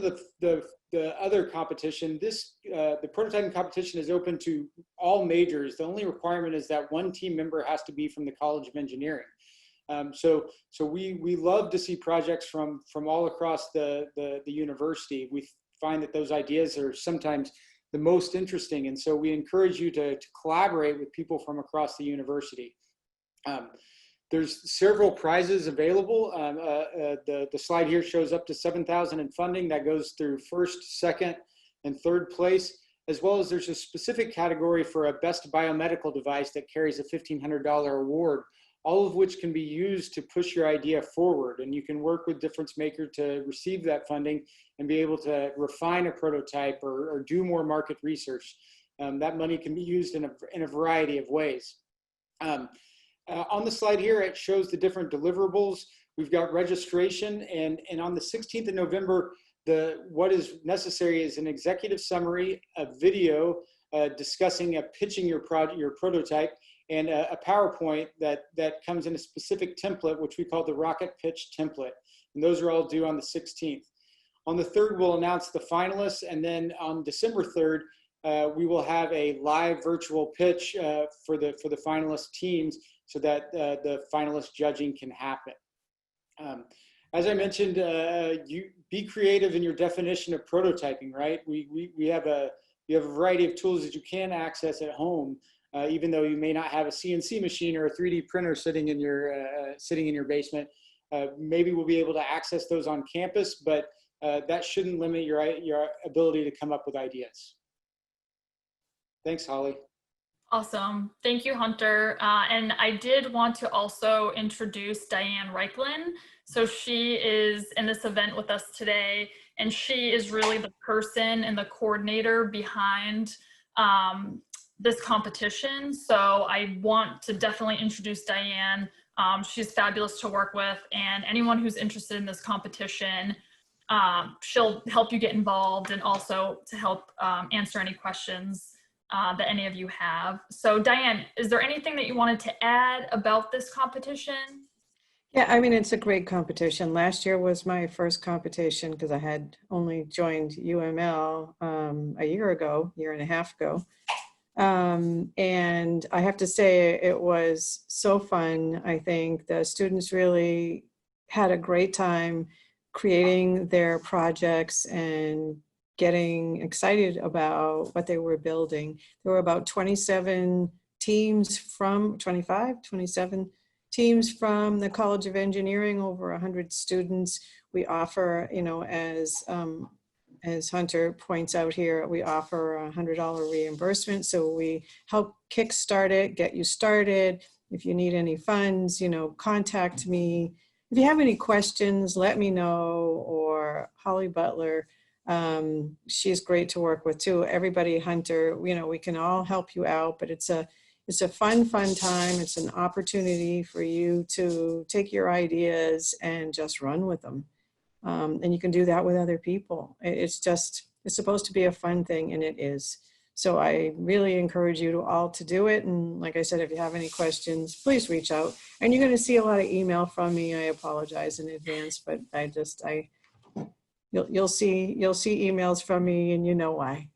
the other competition, the prototyping competition is open to all majors. The only requirement is that one team member has to be from the College of Engineering. So we love to see projects from all across the university. We find that those ideas are sometimes the most interesting, and so we encourage you to collaborate with people from across the university. There's several prizes available. The slide here shows up to $7,000 in funding that goes through 1st, 2nd, and 3rd place, as well as there's a specific category for a best biomedical device that carries a $1,500 award, all of which can be used to push your idea forward. And you can work with DifferenceMaker to receive that funding and be able to refine a prototype or do more market research. That money can be used in a variety of ways. On the slide here, it shows the different deliverables. We've got registration, and on the 16th of November, what is necessary is an executive summary, a video discussing pitching your prototype, and a PowerPoint that comes in a specific template, which we call the Rocket Pitch template. And those are all due on the 16th. On the 3rd, we'll announce the finalists, and then on December 3rd, we will have a live virtual pitch for the finalist teams so that the finalist judging can happen. As I mentioned, you be creative in your definition of prototyping, right? We have a variety of tools that you can access at home, even though you may not have a CNC machine or a 3D printer sitting in your basement. Maybe we'll be able to access those on campus, but that shouldn't limit your ability to come up with ideas. Thanks, Holly. Awesome. Thank you, Hunter. And I did want to also introduce Diane Reichlin. So she is in this event with us today, and she is really the person and the coordinator behind this competition. So I want to definitely introduce Diane. She's fabulous to work with, and anyone who's interested in this competition, she'll help you get involved and also to help answer any questions that any of you have. So Diane, is there anything that you wanted to add about this competition? Yeah, I mean, it's a great competition. Last year was my first competition because I had only joined UML a year and a half ago. And I have to say it was so fun. I think the students really had a great time creating their projects and getting excited about what they were building. There were about 27 teams from 25, 27 teams from the College of Engineering, over 100 students. We offer, you know, as Hunter points out here, we offer a $100 reimbursement. So we help kickstart it, get you started. If you need any funds, you know, contact me. If you have any questions, let me know, or Holly Butler. She's great to work with too. Everybody, Hunter, you know, we can all help you out, but it's a fun time. It's an opportunity for you to take your ideas and just run with them. And you can do that with other people. It's supposed to be a fun thing, and it is. So I really encourage you all to do it. And like I said, if you have any questions, please reach out. And you're going to see a lot of email from me. I apologize in advance, but you'll see emails from me, and you know why.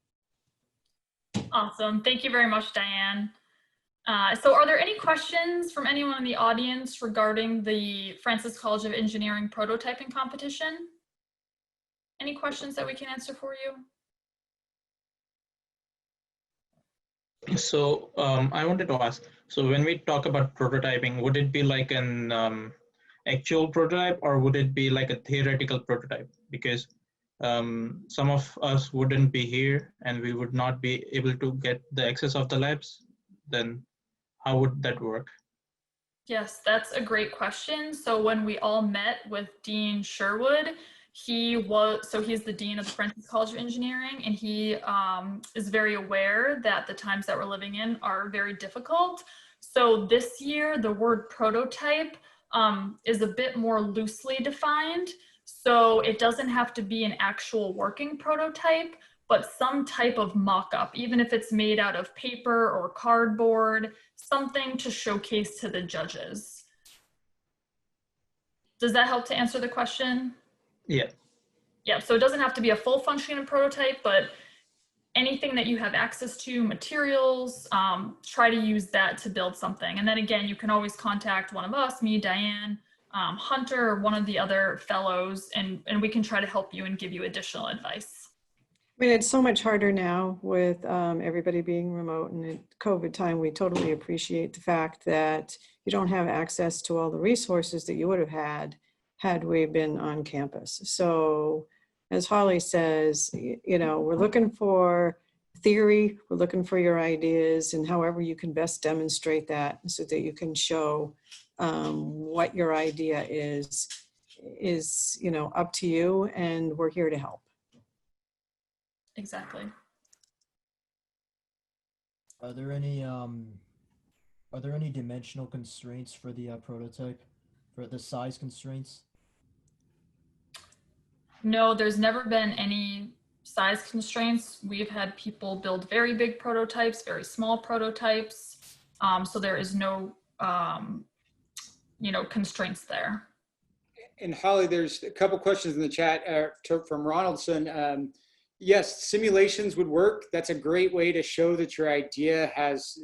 Awesome. Thank you very much, Diane. So are there any questions from anyone in the audience regarding the Francis College of Engineering prototyping competition? Any questions that we can answer for you? So I wanted to ask, so when we talk about prototyping, would it be like an actual prototype, or would it be like a theoretical prototype? Because some of us wouldn't be here and we would not be able to get the access of the labs. Then how would that work? Yes, that's a great question. So when we all met with Dean Sherwood, he's the Dean of the Francis College of Engineering, and he is very aware that the times that we're living in are very difficult. So this year, the word prototype is a bit more loosely defined. So it doesn't have to be an actual working prototype, but some type of mock-up, even if it's made out of paper or cardboard, something to showcase to the judges. Does that help to answer the question? Yeah. Yeah, so it doesn't have to be a full functioning prototype, but anything that you have access to, materials, try to use that to build something. And then again, you can always contact one of us, me, Diane, Hunter, or one of the other fellows, and we can try to help you and give you additional advice. I mean, it's so much harder now with everybody being remote, and at COVID time, we totally appreciate the fact that you don't have access to all the resources that you would have had we been on campus. So as Holly says, you know, we're looking for theory, we're looking for your ideas, and however you can best demonstrate that so that you can show what your idea is, you know, up to you, and we're here to help. Exactly. Are there any dimensional constraints for the prototype, for the size constraints? No, there's never been any size constraints. We've had people build very big prototypes, very small prototypes. So there is no, you know, constraints there. And Holly, there's a couple questions in the chat from Ronaldson. Yes, simulations would work. That's a great way to show that your idea has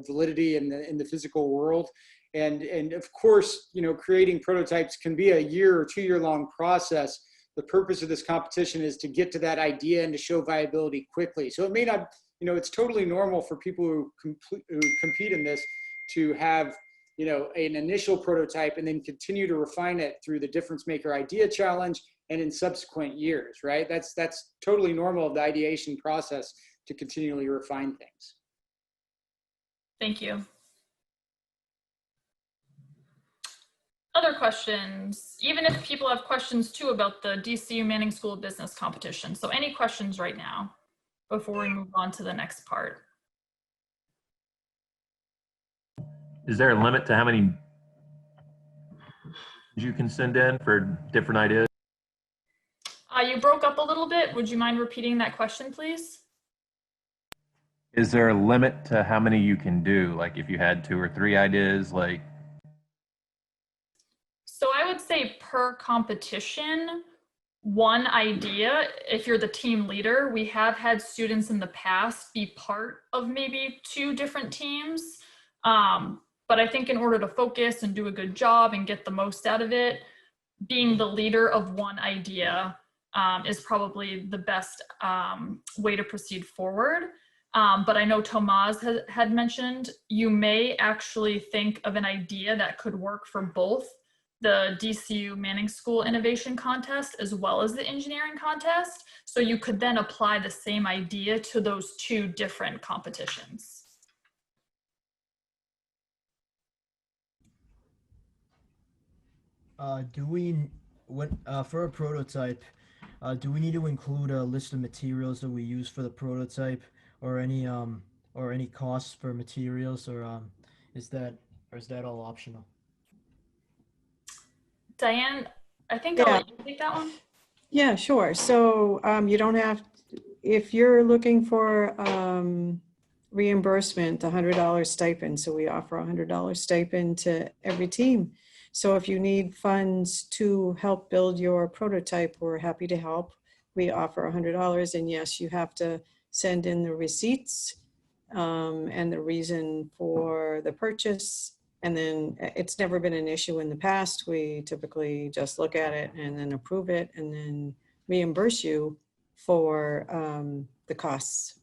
validity in the physical world. And of course, you know, creating prototypes can be a 1 year or 2 year long process. The purpose of this competition is to get to that idea and to show viability quickly. So it may not, you know, it's totally normal for people who compete in this to have, you know, an initial prototype and then continue to refine it through the DifferenceMaker Idea Challenge and in subsequent years, right? That's totally normal of the ideation process to continually refine things. Thank you. Other questions, even if people have questions too about the DCU Manning School of Business competition. So any questions right now before we move on to the next part? Is there a limit to how many you can send in for different ideas? You broke up a little bit. Would you mind repeating that question, please? Is there a limit to how many you can do? Like if you had 2 or 3 ideas, like? So I would say per competition, one idea. If you're the team leader, we have had students in the past be part of maybe 2 different teams. But I think in order to focus and do a good job and get the most out of it, being the leader of one idea is probably the best way to proceed forward. But I know Tomas had mentioned you may actually think of an idea that could work for both the DCU Manning School Innovation Contest as well as the engineering contest. So you could then apply the same idea to those 2 different competitions. For a prototype, do we need to include a list of materials that we use for the prototype, or any costs for materials, or is that all optional? Diane, I think I'll let you take that one. Yeah, sure. So you don't have, if you're looking for reimbursement, $100 stipend. So we offer $100 stipend to every team. So if you need funds to help build your prototype, we're happy to help. We offer $100, and yes, you have to send in the receipts and the reason for the purchase. And then it's never been an issue in the past. We typically just look at it and then approve it and then reimburse you for the costs.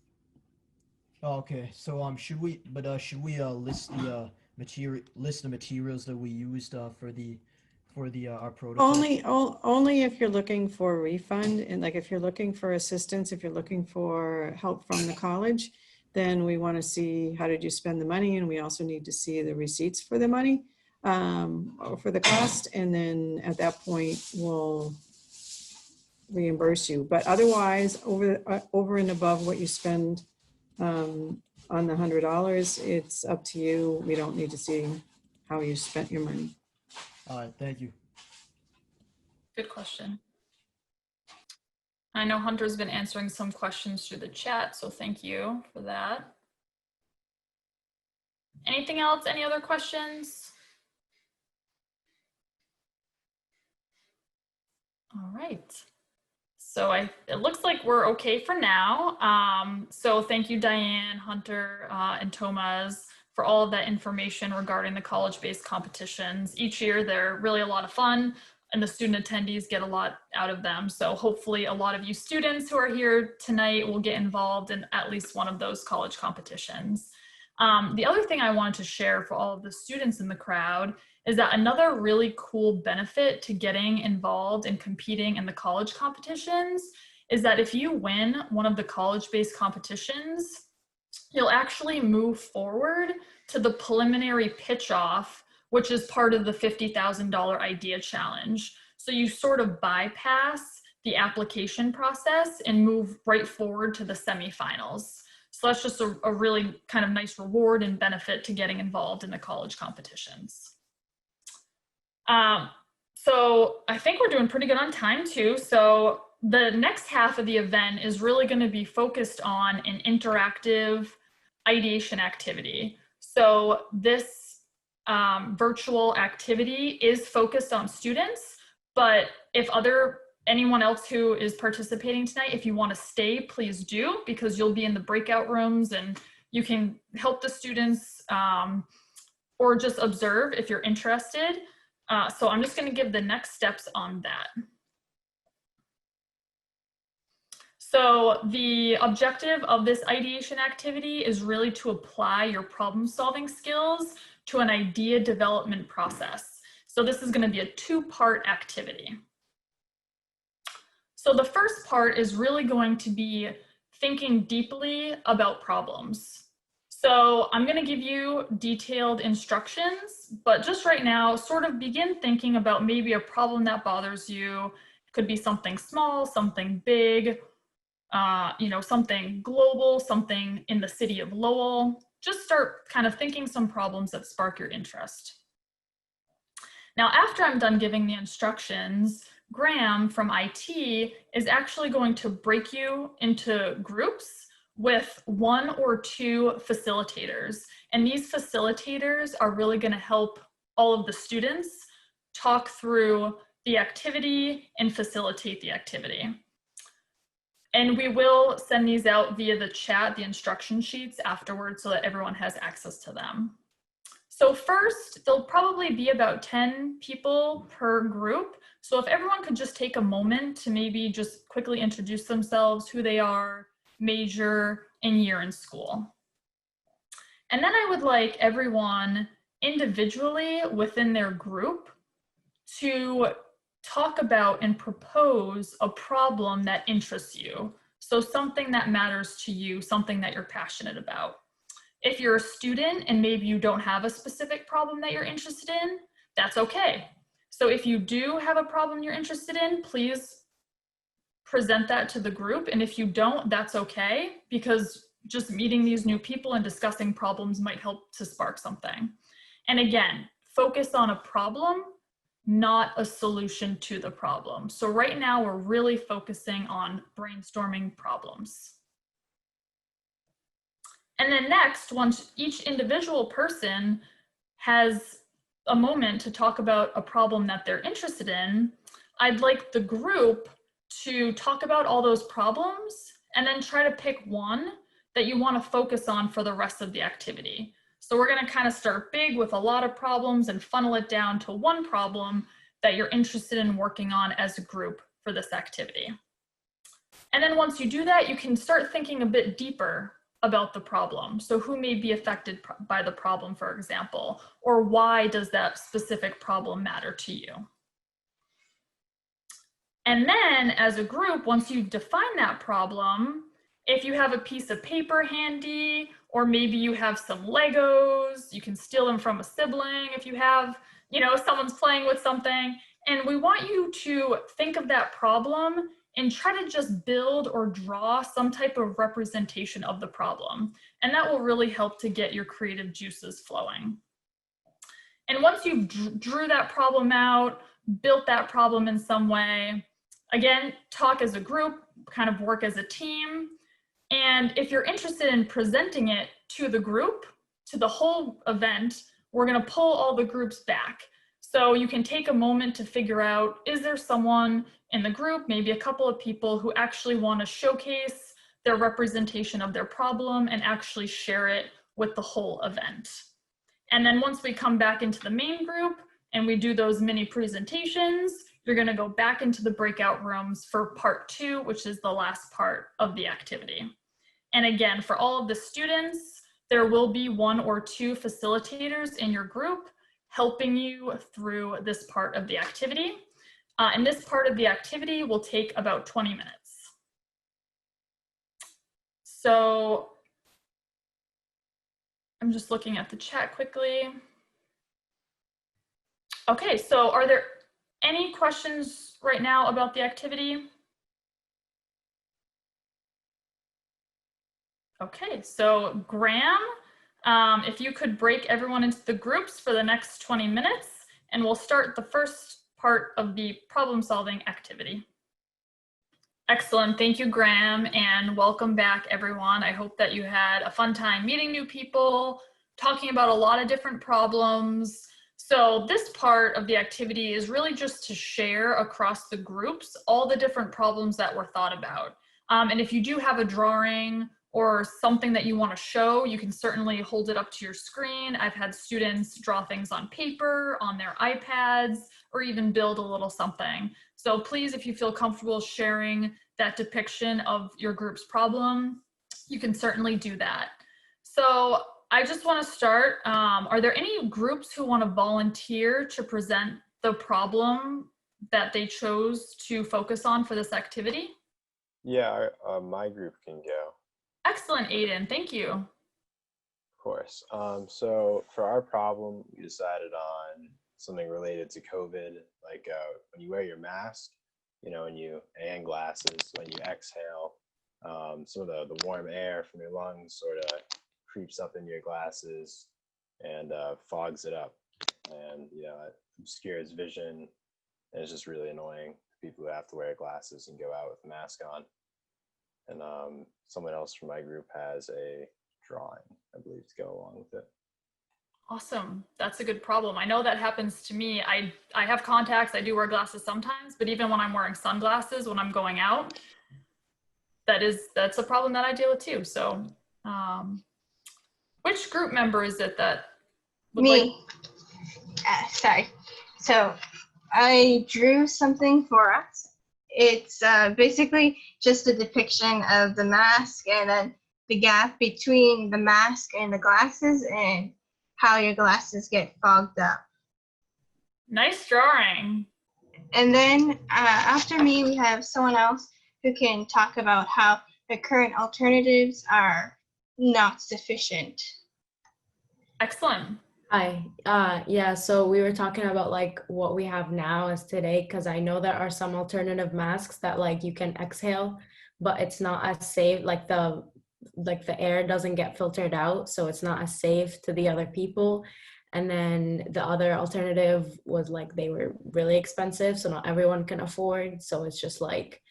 Okay, so should we list the materials that we used for our prototype? Only if you're looking for a refund, and like if you're looking for assistance, if you're looking for help from the college, then we want to see how did you spend the money, and we also need to see the receipts for the money or for the cost, and then at that point we'll reimburse you. But otherwise, over and above what you spend on the $100, it's up to you. We don't need to see how you spent your money. All right, thank you. Good question. I know Hunter's been answering some questions through the chat, so thank you for that. Anything else? Any other questions? All right. So it looks like we're okay for now. So thank you, Diane, Hunter, and Tomas for all of that information regarding the college-based competitions. Each year, they're really a lot of fun, and the student attendees get a lot out of them. So hopefully a lot of you students who are here tonight will get involved in at least one of those college competitions. The other thing I wanted to share for all of the students in the crowd is that another really cool benefit to getting involved and competing in the college competitions is that if you win one of the college-based competitions, you'll actually move forward to the preliminary pitch-off, which is part of the $50,000 idea challenge. So you sort of bypass the application process and move right forward to the semifinals. So that's just a really kind of nice reward and benefit to getting involved in the college competitions. So I think we're doing pretty good on time too. So the next half of the event is really going to be focused on an interactive ideation activity. So this virtual activity is focused on students, but if anyone else who is participating tonight, if you want to stay, please do, because you'll be in the breakout rooms and you can help the students or just observe if you're interested. So I'm just going to give the next steps on that. So the objective of this ideation activity is really to apply your problem-solving skills to an idea development process. So this is going to be a 2-part activity. So the first part is really going to be thinking deeply about problems. So I'm going to give you detailed instructions, but just right now, sort of begin thinking about maybe a problem that bothers you. It could be something small, something big, something global, something in the city of Lowell. Just start kind of thinking some problems that spark your interest. Now, after I'm done giving the instructions, Graham from IT is actually going to break you into groups with 1 or 2 facilitators. And these facilitators are really going to help all of the students talk through the activity and facilitate the activity. And we will send these out via the chat, the instruction sheets afterwards, so that everyone has access to them. So first, there'll probably be about 10 people per group. So if everyone could just take a moment to maybe just quickly introduce themselves, who they are, major, and year in school. And then I would like everyone individually within their group to talk about and propose a problem that interests you. So something that matters to you, something that you're passionate about. If you're a student and maybe you don't have a specific problem that you're interested in, that's okay. So if you do have a problem you're interested in, please present that to the group. And if you don't, that's okay, because just meeting these new people and discussing problems might help to spark something. And again, focus on a problem, not a solution to the problem. So right now we're really focusing on brainstorming problems. And then next, once each individual person has a moment to talk about a problem that they're interested in, I'd like the group to talk about all those problems and then try to pick one that you want to focus on for the rest of the activity. So we're going to kind of start big with a lot of problems and funnel it down to one problem that you're interested in working on as a group for this activity. And then once you do that, you can start thinking a bit deeper about the problem. So who may be affected by the problem, for example, or why does that specific problem matter to you? And then as a group, once you define that problem, if you have a piece of paper handy, or maybe you have some Legos, you can steal them from a sibling if you have, you know, someone's playing with something. And we want you to think of that problem and try to just build or draw some type of representation of the problem. And that will really help to get your creative juices flowing. And once you've drew that problem out, built that problem in some way, again, talk as a group, kind of work as a team. And if you're interested in presenting it to the group, to the whole event, we're going to pull all the groups back. So you can take a moment to figure out, is there someone in the group, maybe a couple of people who actually want to showcase their representation of their problem and actually share it with the whole event. And then once we come back into the main group and we do those mini presentations, you're going to go back into the breakout rooms for part 2, which is the last part of the activity. And again, for all of the students, there will be 1 or 2 facilitators in your group helping you through this part of the activity. And this part of the activity will take about 20 minutes. So I'm just looking at the chat quickly. Okay, so are there any questions right now about the activity? Okay, so Graham, if you could break everyone into the groups for the next 20 minutes, and we'll start the first part of the problem-solving activity. Excellent, thank you, Graham, and welcome back, everyone. I hope that you had a fun time meeting new people, talking about a lot of different problems. So this part of the activity is really just to share across the groups all the different problems that were thought about. And if you do have a drawing or something that you want to show, you can certainly hold it up to your screen. I've had students draw things on paper, on their iPads, or even build a little something. So please, if you feel comfortable sharing that depiction of your group's problem, you can certainly do that. So I just want to start, are there any groups who want to volunteer to present the problem that they chose to focus on for this activity? Yeah, my group can go. Excellent, Aiden, thank you. Of course. So for our problem, we decided on something related to COVID, like when you wear your mask, you know, and glasses, when you exhale, some of the warm air from your lungs sort of creeps up into your glasses and fogs it up, and you know, it obscures vision, and it's just really annoying for people who have to wear glasses and go out with a mask on. And someone else from my group has a drawing, I believe, to go along with it. Awesome. That's a good problem. I know that happens to me. I have contacts. I do wear glasses sometimes, but even when I'm wearing sunglasses when I'm going out, that's a problem that I deal with too. So, which group member is it that would Me. Sorry. So I drew something for us. It's basically just a depiction of the mask and then the gap between the mask and the glasses and how your glasses get fogged up. Nice drawing. And then after me, we have someone else who can talk about how the current alternatives are not sufficient. Excellent. Hi. Yeah, so we were talking about like what we have now as today, because I know there are some alternative masks that like you can exhale, but it's not as safe, like the air doesn't get filtered out, so it's not as safe to the other people. And then the other alternative was like they were really expensive, so not everyone can afford. So it's just like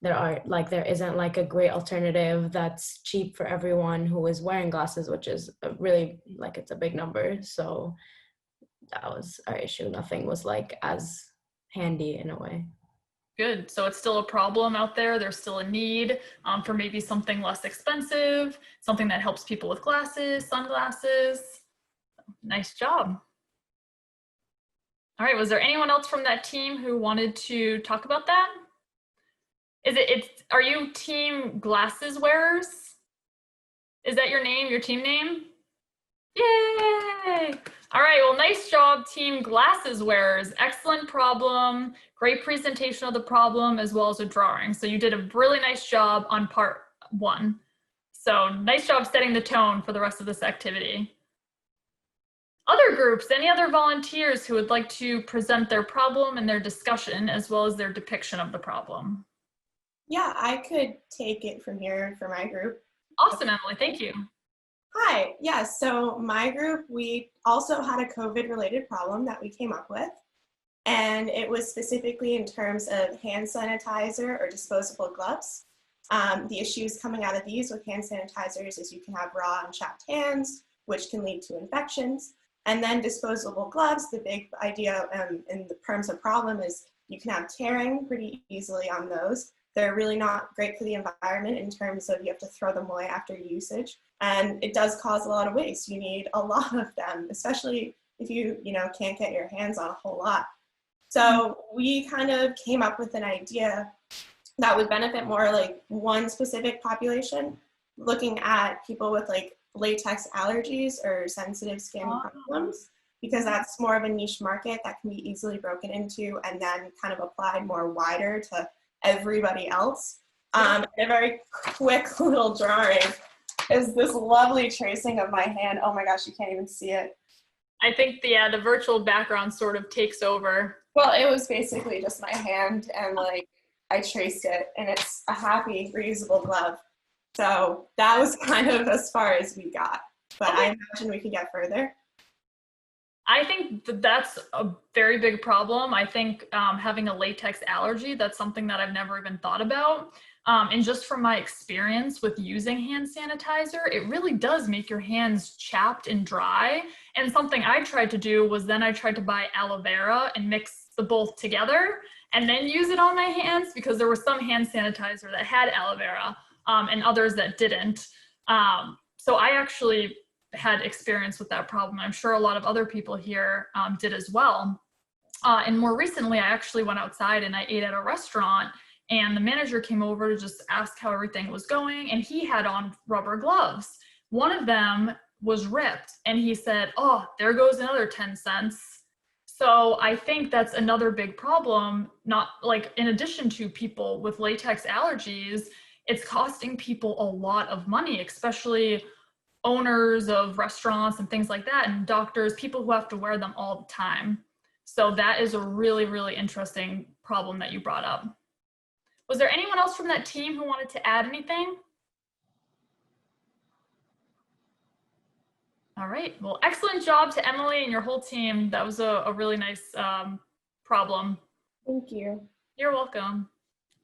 there isn't like a great alternative that's cheap for everyone who is wearing glasses, which is really like it's a big number. So that was our issue. Nothing was like as handy in a way. Good. So it's still a problem out there. There's still a need for maybe something less expensive, something that helps people with glasses, sunglasses. Nice job. All right. Was there anyone else from that team who wanted to talk about that? Are you team glasses wearers? Is that your name, your team name? Yay! All right, well, nice job, team glasses wearers. Excellent problem, great presentation of the problem, as well as a drawing. So you did a really nice job on part 1. So nice job setting the tone for the rest of this activity. Other groups, any other volunteers who would like to present their problem and their discussion, as well as their depiction of the problem? Yeah, I could take it from here for my group. Awesome, Emily, thank you. Hi, yeah, so my group, we also had a COVID-related problem that we came up with. And it was specifically in terms of hand sanitizer or disposable gloves. The issues coming out of these with hand sanitizers is you can have raw and chapped hands, which can lead to infections. And then disposable gloves, the big idea in the terms of problem is you can have tearing pretty easily on those. They're really not great for the environment in terms of you have to throw them away after usage. And it does cause a lot of waste. You need a lot of them, especially if you can't get your hands on a whole lot. So we kind of came up with an idea that would benefit more like one specific population, looking at people with like latex allergies or sensitive skin problems, because that's more of a niche market that can be easily broken into and then kind of applied more wider to everybody else. A very quick little drawing is this lovely tracing of my hand. Oh my gosh, you can't even see it. I think the virtual background sort of takes over. Well, it was basically just my hand and like I traced it, and it's a happy reusable glove. So that was kind of as far as we got, but I imagine we could get further. I think that's a very big problem. I think having a latex allergy, that's something that I've never even thought about. And just from my experience with using hand sanitizer, it really does make your hands chapped and dry. And something I tried to do was then I tried to buy aloe vera and mix the both together and then use it on my hands, because there was some hand sanitizer that had aloe vera and others that didn't. So I actually had experience with that problem. I'm sure a lot of other people here did as well. And more recently, I actually went outside and I ate at a restaurant, and the manager came over to just ask how everything was going, and he had on rubber gloves. One of them was ripped, and he said, "Oh, there goes another 10 cents." So I think that's another big problem, not like in addition to people with latex allergies, it's costing people a lot of money, especially owners of restaurants and things like that, and doctors, people who have to wear them all the time. So that is a really, really interesting problem that you brought up. Was there anyone else from that team who wanted to add anything? All right, well, excellent job to Emily and your whole team. That was a really nice problem. Thank you. You're welcome.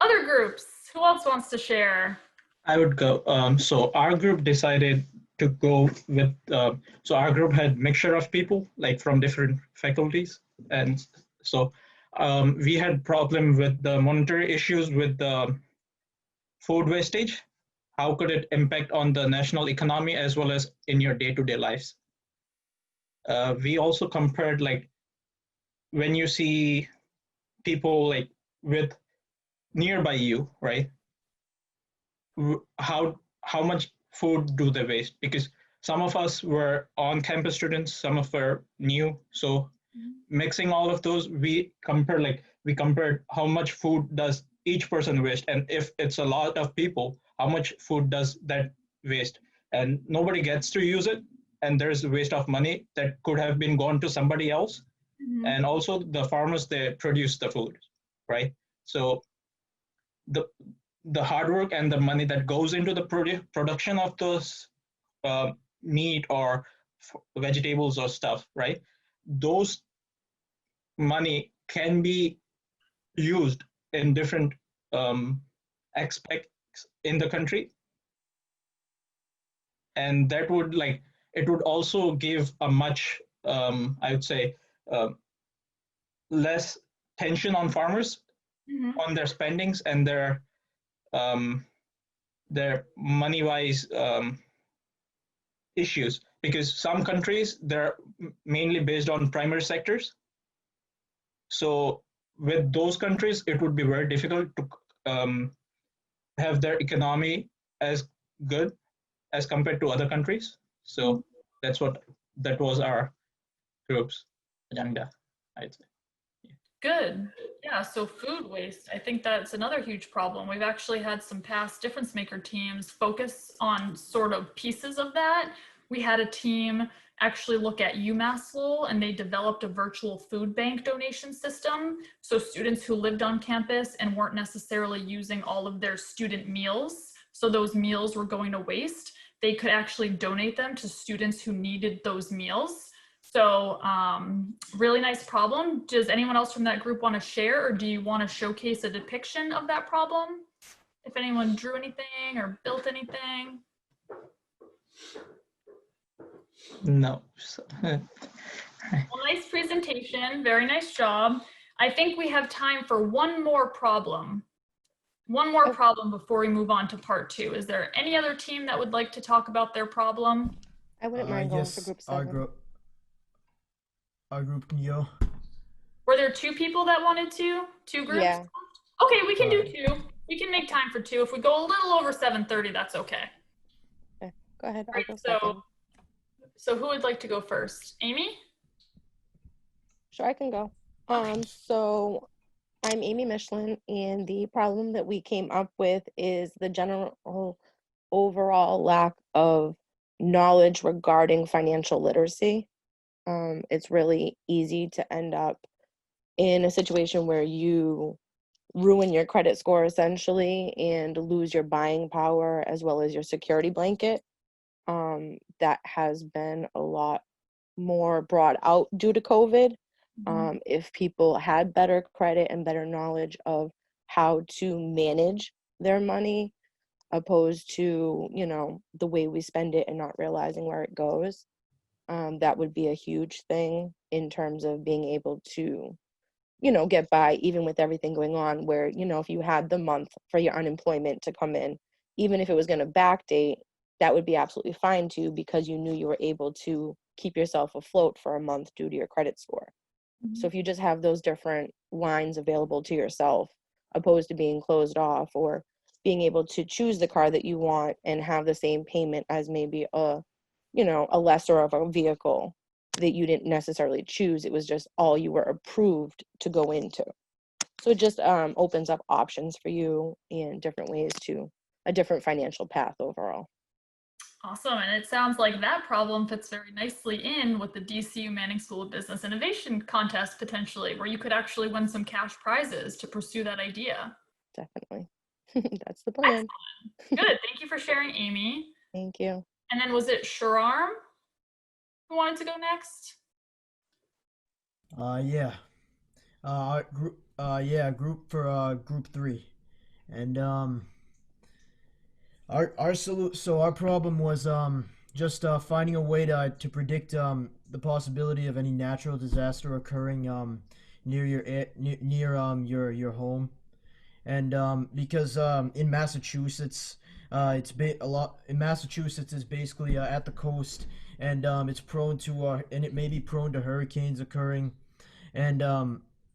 Other groups, who else wants to share? I would go. So our group decided to go with, so our group had mixture of people like from different faculties. And so we had problem with the monetary issues with the food wastage. How could it impact on the national economy as well as in your day-to-day lives? We also compared like when you see people like with nearby you, right? How much food do they waste? Because some of us were on-campus students, some of us were new. So mixing all of those, we compared how much food does each person waste, and if it's a lot of people, how much food does that waste? And nobody gets to use it, and there's a waste of money that could have been gone to somebody else. And also the farmers, they produce the food, right? So the hard work and the money that goes into the production of those meat or vegetables or stuff, right? Those money can be used in different aspects in the country. And that would it would also give a much, I would say, less tension on farmers on their spendings and their money-wise issues, because some countries, they're mainly based on primary sectors. So with those countries, it would be very difficult to have their economy as good as compared to other countries. So that was our group's agenda, I'd say. Good. Yeah, so food waste, I think that's another huge problem. We've actually had some past difference maker teams focus on sort of pieces of that. We had a team actually look at UMass Lowell, and they developed a virtual food bank donation system. So students who lived on campus and weren't necessarily using all of their student meals, so those meals were going to waste, they could actually donate them to students who needed those meals. So really nice problem. Does anyone else from that group want to share, or do you want to showcase a depiction of that problem? If anyone drew anything or built anything? No. Well, nice presentation, very nice job. I think we have time for one more problem. One more problem before we move on to part 2. Is there any other team that would like to talk about their problem? I wouldn't mind going for group 7. Our group can go. Were there 2 people that wanted to? 2 groups? Yeah. Okay, we can do 2. We can make time for 2. If we go a little over 7:30, that's okay. Okay, go ahead. Right, I'll go second. So who would like to go first? Amy? Sure, I can go. So I'm Amy Michelin, and the problem that we came up with is the general overall lack of knowledge regarding financial literacy. It's really easy to end up in a situation where you ruin your credit score essentially and lose your buying power as well as your security blanket. That has been a lot more brought out due to COVID. If people had better credit and better knowledge of how to manage their money, opposed to, the way we spend it and not realizing where it goes, that would be a huge thing in terms of being able to, get by even with everything going on, where, if you had the month for your unemployment to come in, even if it was going to backdate, that would be absolutely fine too, because you knew you were able to keep yourself afloat for a month due to your credit score. So if you just have those different lines available to yourself, opposed to being closed off, or being able to choose the car that you want and have the same payment as maybe a lesser of a vehicle that you didn't necessarily choose. It was just all you were approved to go into. So it just opens up options for you in different ways to a different financial path overall. Awesome, and it sounds like that problem fits very nicely in with the DCU Manning School of Business Innovation contest potentially, where you could actually win some cash prizes to pursue that idea. Definitely. That's the plan. Excellent. Good, thank you for sharing, Amy. Thank you. And then was it Shararm who wanted to go next? Yeah. Group for group 3. And our problem was just finding a way to predict the possibility of any natural disaster occurring near your home, and because in Massachusetts, Massachusetts is basically at the coast, and it's prone to and it may be prone to hurricanes occurring, and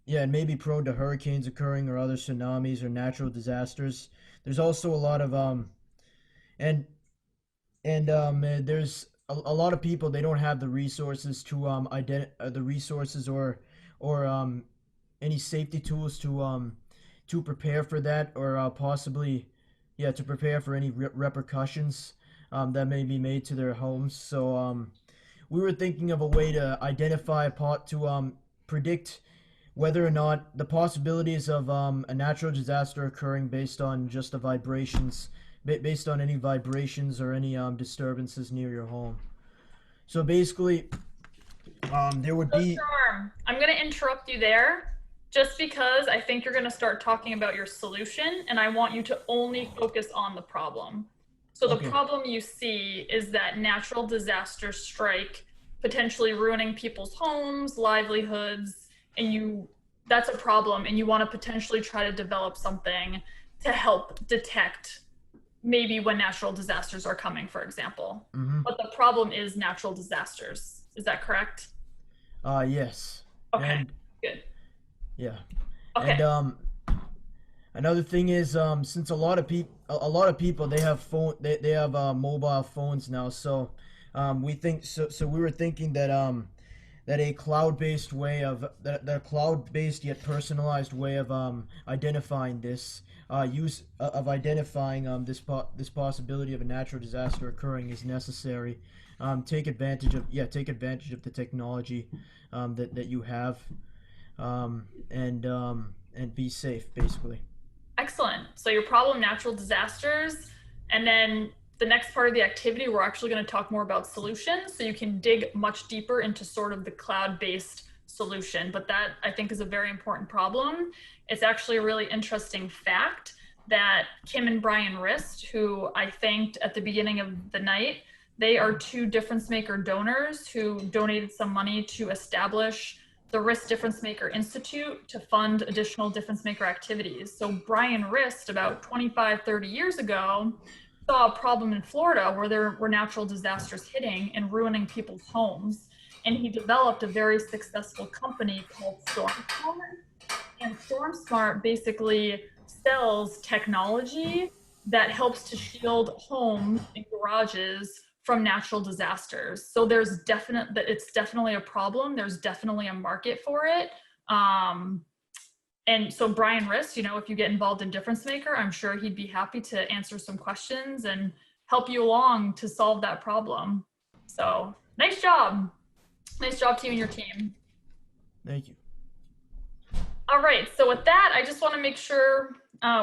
yeah, it may be prone to hurricanes occurring or other tsunamis or natural disasters. There's also a lot of and there's a lot of people, they don't have the resources to the resources or any safety tools to prepare for that, or possibly, yeah, to prepare for any repercussions that may be made to their homes. So we were thinking of a way to identify to predict whether or not the possibilities of a natural disaster occurring based on just the vibrations, based on any vibrations or any disturbances near your home. So basically, there would be. I'm going to interrupt you there, just because I think you're going to start talking about your solution, and I want you to only focus on the problem. So the problem you see is that natural disasters strike, potentially ruining people's homes, livelihoods, and that's a problem, and you want to potentially try to develop something to help detect maybe when natural disasters are coming, for example. But the problem is natural disasters. Is that correct? Yes. Okay, good. Yeah. Okay. And another thing is, since a lot of people they have mobile phones now, so we think so we were thinking that that a cloud-based way of the cloud-based yet personalized way of identifying this this possibility of a natural disaster occurring is necessary. Take advantage of the technology that you have, and be safe, basically. Excellent. So your problem, natural disasters, and then the next part of the activity, we're actually going to talk more about solutions, so you can dig much deeper into sort of the cloud-based solution. But that, I think, is a very important problem. It's actually a really interesting fact that Kim and Brian Rist, who I thanked at the beginning of the night, they are two DifferenceMaker donors who donated some money to establish the Rist DifferenceMaker Institute to fund additional DifferenceMaker activities. So Brian Rist, about 25, 30 years ago, saw a problem in Florida where there were natural disasters hitting and ruining people's homes. And he developed a very successful company called StormSmart. And StormSmart basically sells technology that helps to shield homes and garages from natural disasters. So it's definitely a problem. There's definitely a market for it. And so Brian Rist, if you get involved in DifferenceMaker, I'm sure he'd be happy to answer some questions and help you along to solve that problem. So nice job. Nice job to you and your team. Thank you. All right, so with that, I just want to make sure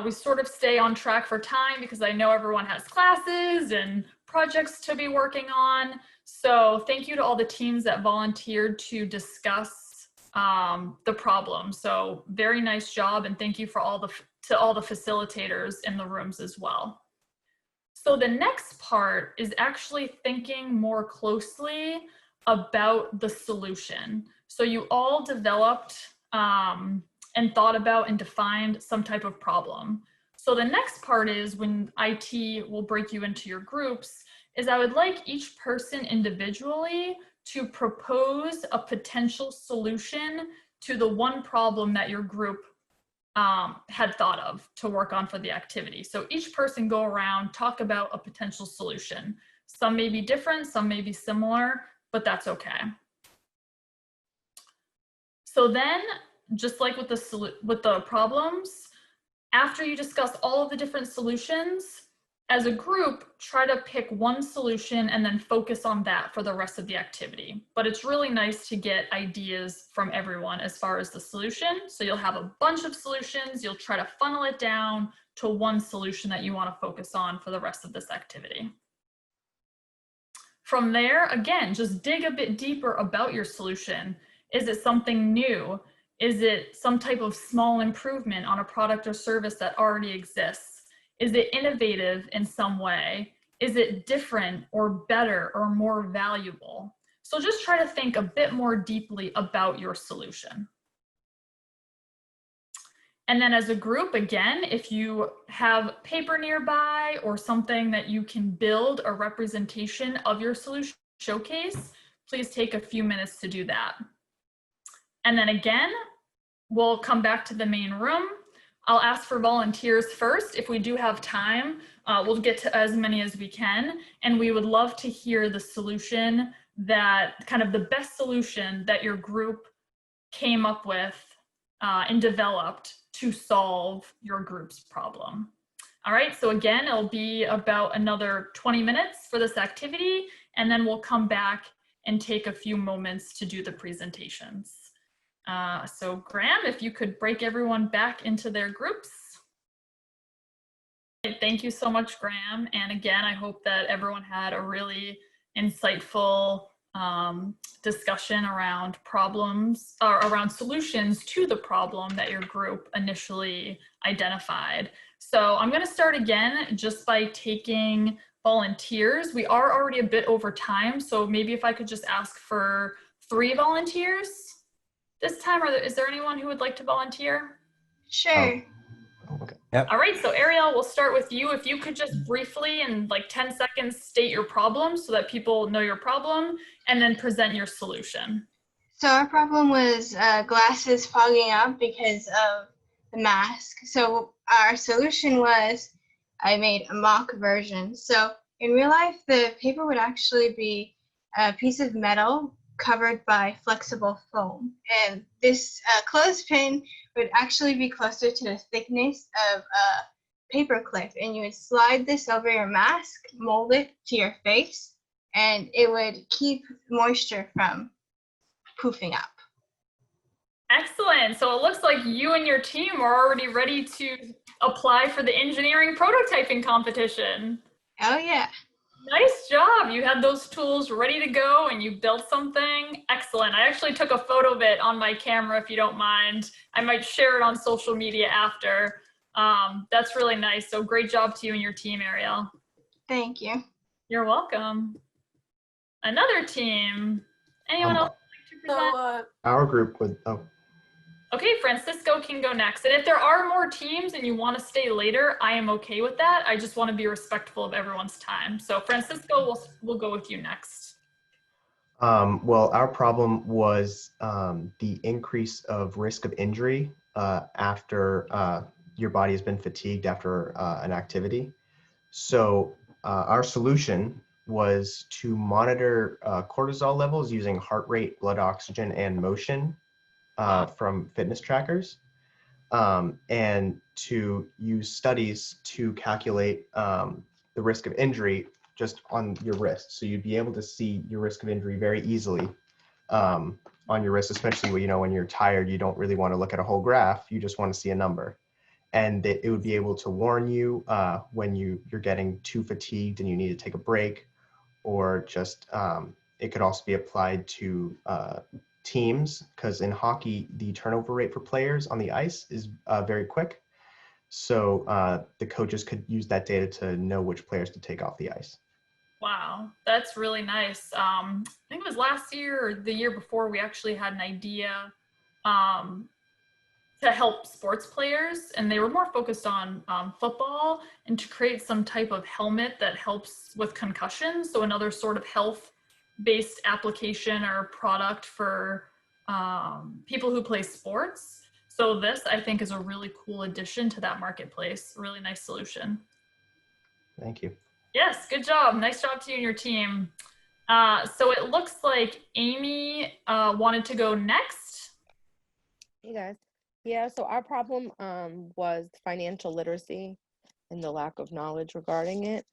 we sort of stay on track for time, because I know everyone has classes and projects to be working on. So thank you to all the teams that volunteered to discuss the problem. So very nice job, and thank you to all the facilitators in the rooms as well. So the next part is actually thinking more closely about the solution. So you all developed and thought about and defined some type of problem. So the next part is when IT will break you into your groups, is I would like each person individually to propose a potential solution to the one problem that your group had thought of to work on for the activity. So each person go around, talk about a potential solution. Some may be different, some may be similar, but that's okay. So then, just like with the problems, after you discuss all of the different solutions, as a group, try to pick one solution and then focus on that for the rest of the activity. But it's really nice to get ideas from everyone as far as the solution. So you'll have a bunch of solutions, you'll try to funnel it down to one solution that you want to focus on for the rest of this activity. From there, again, just dig a bit deeper about your solution. Is it something new? Is it some type of small improvement on a product or service that already exists? Is it innovative in some way? Is it different or better or more valuable? So just try to think a bit more deeply about your solution. And then as a group, again, if you have paper nearby or something that you can build a representation of your solution showcase, please take a few minutes to do that. And then again, we'll come back to the main room. I'll ask for volunteers first. If we do have time, we'll get to as many as we can. And we would love to hear the solution that, kind of the best solution that your group came up with and developed to solve your group's problem. All right, so again, it'll be about another 20 minutes for this activity, and then we'll come back and take a few moments to do the presentations. So Graham, if you could break everyone back into their groups. Thank you so much, Graham. And again, I hope that everyone had a really insightful discussion around problems or around solutions to the problem that your group initially identified. So I'm going to start again just by taking volunteers. We are already a bit over time, so maybe if I could just ask for 3 volunteers this time. Is there anyone who would like to volunteer? Sure. Okay. Yep. All right, so Ariel, we'll start with you. If you could just briefly, in like 10 seconds, state your problem so that people know your problem, and then present your solution. So our problem was glasses fogging up because of the mask. So our solution was, I made a mock version. So in real life, the paper would actually be a piece of metal covered by flexible foam. And this clothespin would actually be closer to the thickness of a paper clip. And you would slide this over your mask, mold it to your face, and it would keep moisture from poofing up. Excellent. So it looks like you and your team are already ready to apply for the engineering prototyping competition. Oh yeah. Nice job. You had those tools ready to go and you built something. Excellent. I actually took a photo of it on my camera, if you don't mind. I might share it on social media after. That's really nice. So great job to you and your team, Ariel. Thank you. You're welcome. Another team. Anyone else like to present? Our group would, Okay, Francisco can go next. And if there are more teams and you want to stay later, I am okay with that. I just want to be respectful of everyone's time. So Francisco, we'll go with you next. well, our problem was the increase of risk of injury after your body has been fatigued after an activity. So our solution was to monitor cortisol levels using heart rate, blood oxygen, and motion from fitness trackers, and to use studies to calculate the risk of injury just on your wrist. So you'd be able to see your risk of injury very easily on your wrist, especially when you're tired, you don't really want to look at a whole graph, you just want to see a number. And it would be able to warn you when you're getting too fatigued and you need to take a break, or just it could also be applied to teams, because in hockey, the turnover rate for players on the ice is very quick. So the coaches could use that data to know which players to take off the ice. Wow, that's really nice. I think it was last year or the year before, we actually had an idea to help sports players, and they were more focused on football, and to create some type of helmet that helps with concussions. So another sort of health-based application or product for people who play sports. So this, I think, is a really cool addition to that marketplace. Really nice solution. Thank you. Yes, good job. Nice job to you and your team. So it looks like Amy wanted to go next. Hey guys. Yeah, so our problem was financial literacy and the lack of knowledge regarding it.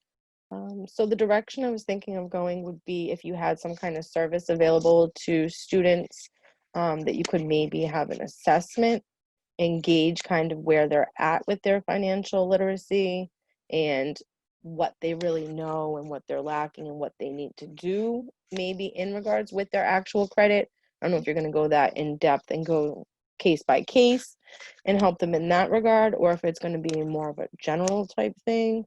So the direction I was thinking of going would be if you had some kind of service available to students that you could maybe have an assessment, engage kind of where they're at with their financial literacy and what they really know and what they're lacking and what they need to do maybe in regards with their actual credit. I don't know if you're going to go that in depth and go case by case and help them in that regard, or if it's going to be more of a general type thing.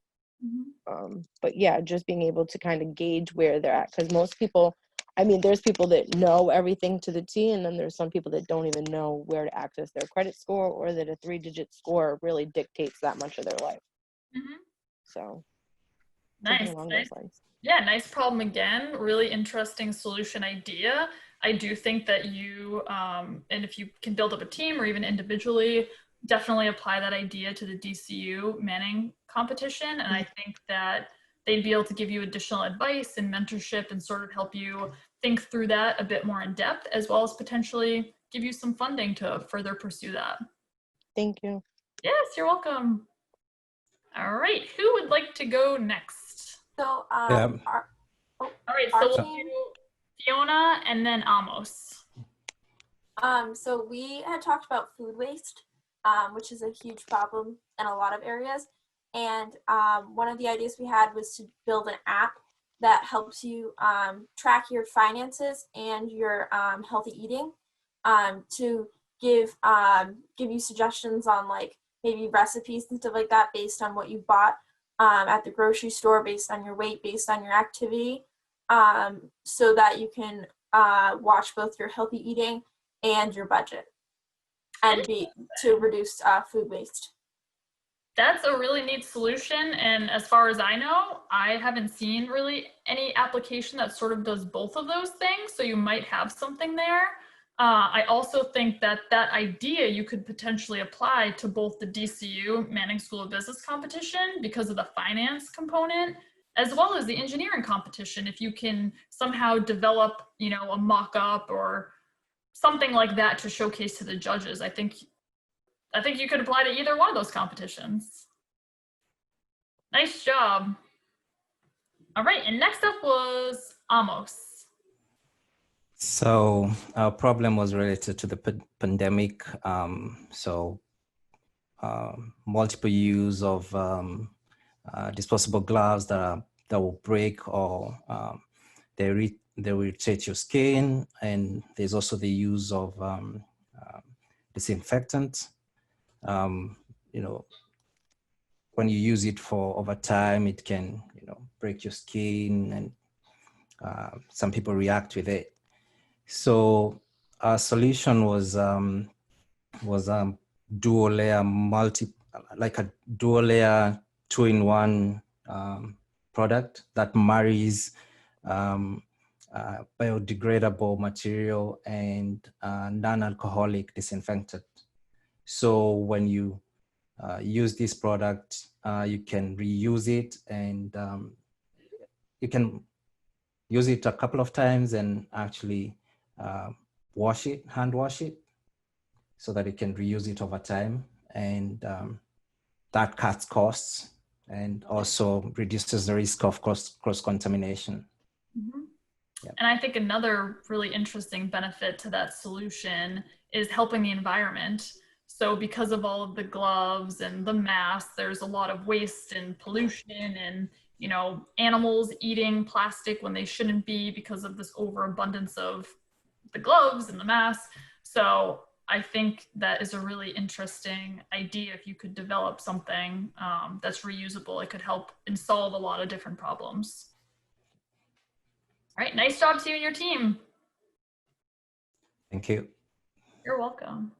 But yeah, just being able to kind of gauge where they're at, because most people, I mean, there's people that know everything to the T, and then there's some people that don't even know where to access their credit score, or that a 3-digit score really dictates that much of their life. So something Nice. along Nice. those lines. Yeah, nice problem again. Really interesting solution idea. I do think that you, and if you can build up a team or even individually, definitely apply that idea to the DCU Manning competition. And I think that they'd be able to give you additional advice and mentorship and sort of help you think through that a bit more in depth, as well as potentially give you some funding to further pursue that. Thank you. Yes, you're welcome. All right, who would like to go next? So, all right, so we'll do Fiona and then Amos. So we had talked about food waste, which is a huge problem in a lot of areas. And one of the ideas we had was to build an app that helps you track your finances and your healthy eating, to give you suggestions on like maybe recipes and stuff like that based on what you bought at the grocery store, based on your weight, based on your activity, so that you can watch both your healthy eating and your budget, and to reduce food waste. That's a really neat solution. And as far as I know, I haven't seen really any application that sort of does both of those things. So you might have something there. I also think that that idea you could potentially apply to both the DCU Manning School of Business competition because of the finance component, as well as the engineering competition. If you can somehow develop, you know, a mock-up or something like that to showcase to the judges, I think you could apply to either one of those competitions. Nice job. All right, and next up was Amos. So our problem was related to the pandemic. Multiple use of disposable gloves that will break, or they will irritate your skin. And there's also the use of disinfectant. You know, when you use it for over time, it can, you know, break your skin, and some people react with it. So our solution was dual layer like a dual layer 2-in-1 product that marries biodegradable material and non-alcoholic disinfectant. So when you use this product, you can reuse it, and you can use it a couple of times and actually hand wash it, so that you can reuse it over time. And that cuts costs and also reduces the risk of cross-contamination. Yep. And I think another really interesting benefit to that solution is helping the environment. So because of all of the gloves and the masks, there's a lot of waste and pollution, and, you know, animals eating plastic when they shouldn't be because of this overabundance of the gloves and the masks. So I think that is a really interesting idea. If you could develop something that's reusable, it could help and solve a lot of different problems. All right, nice job to you and your team. Thank you. You're welcome.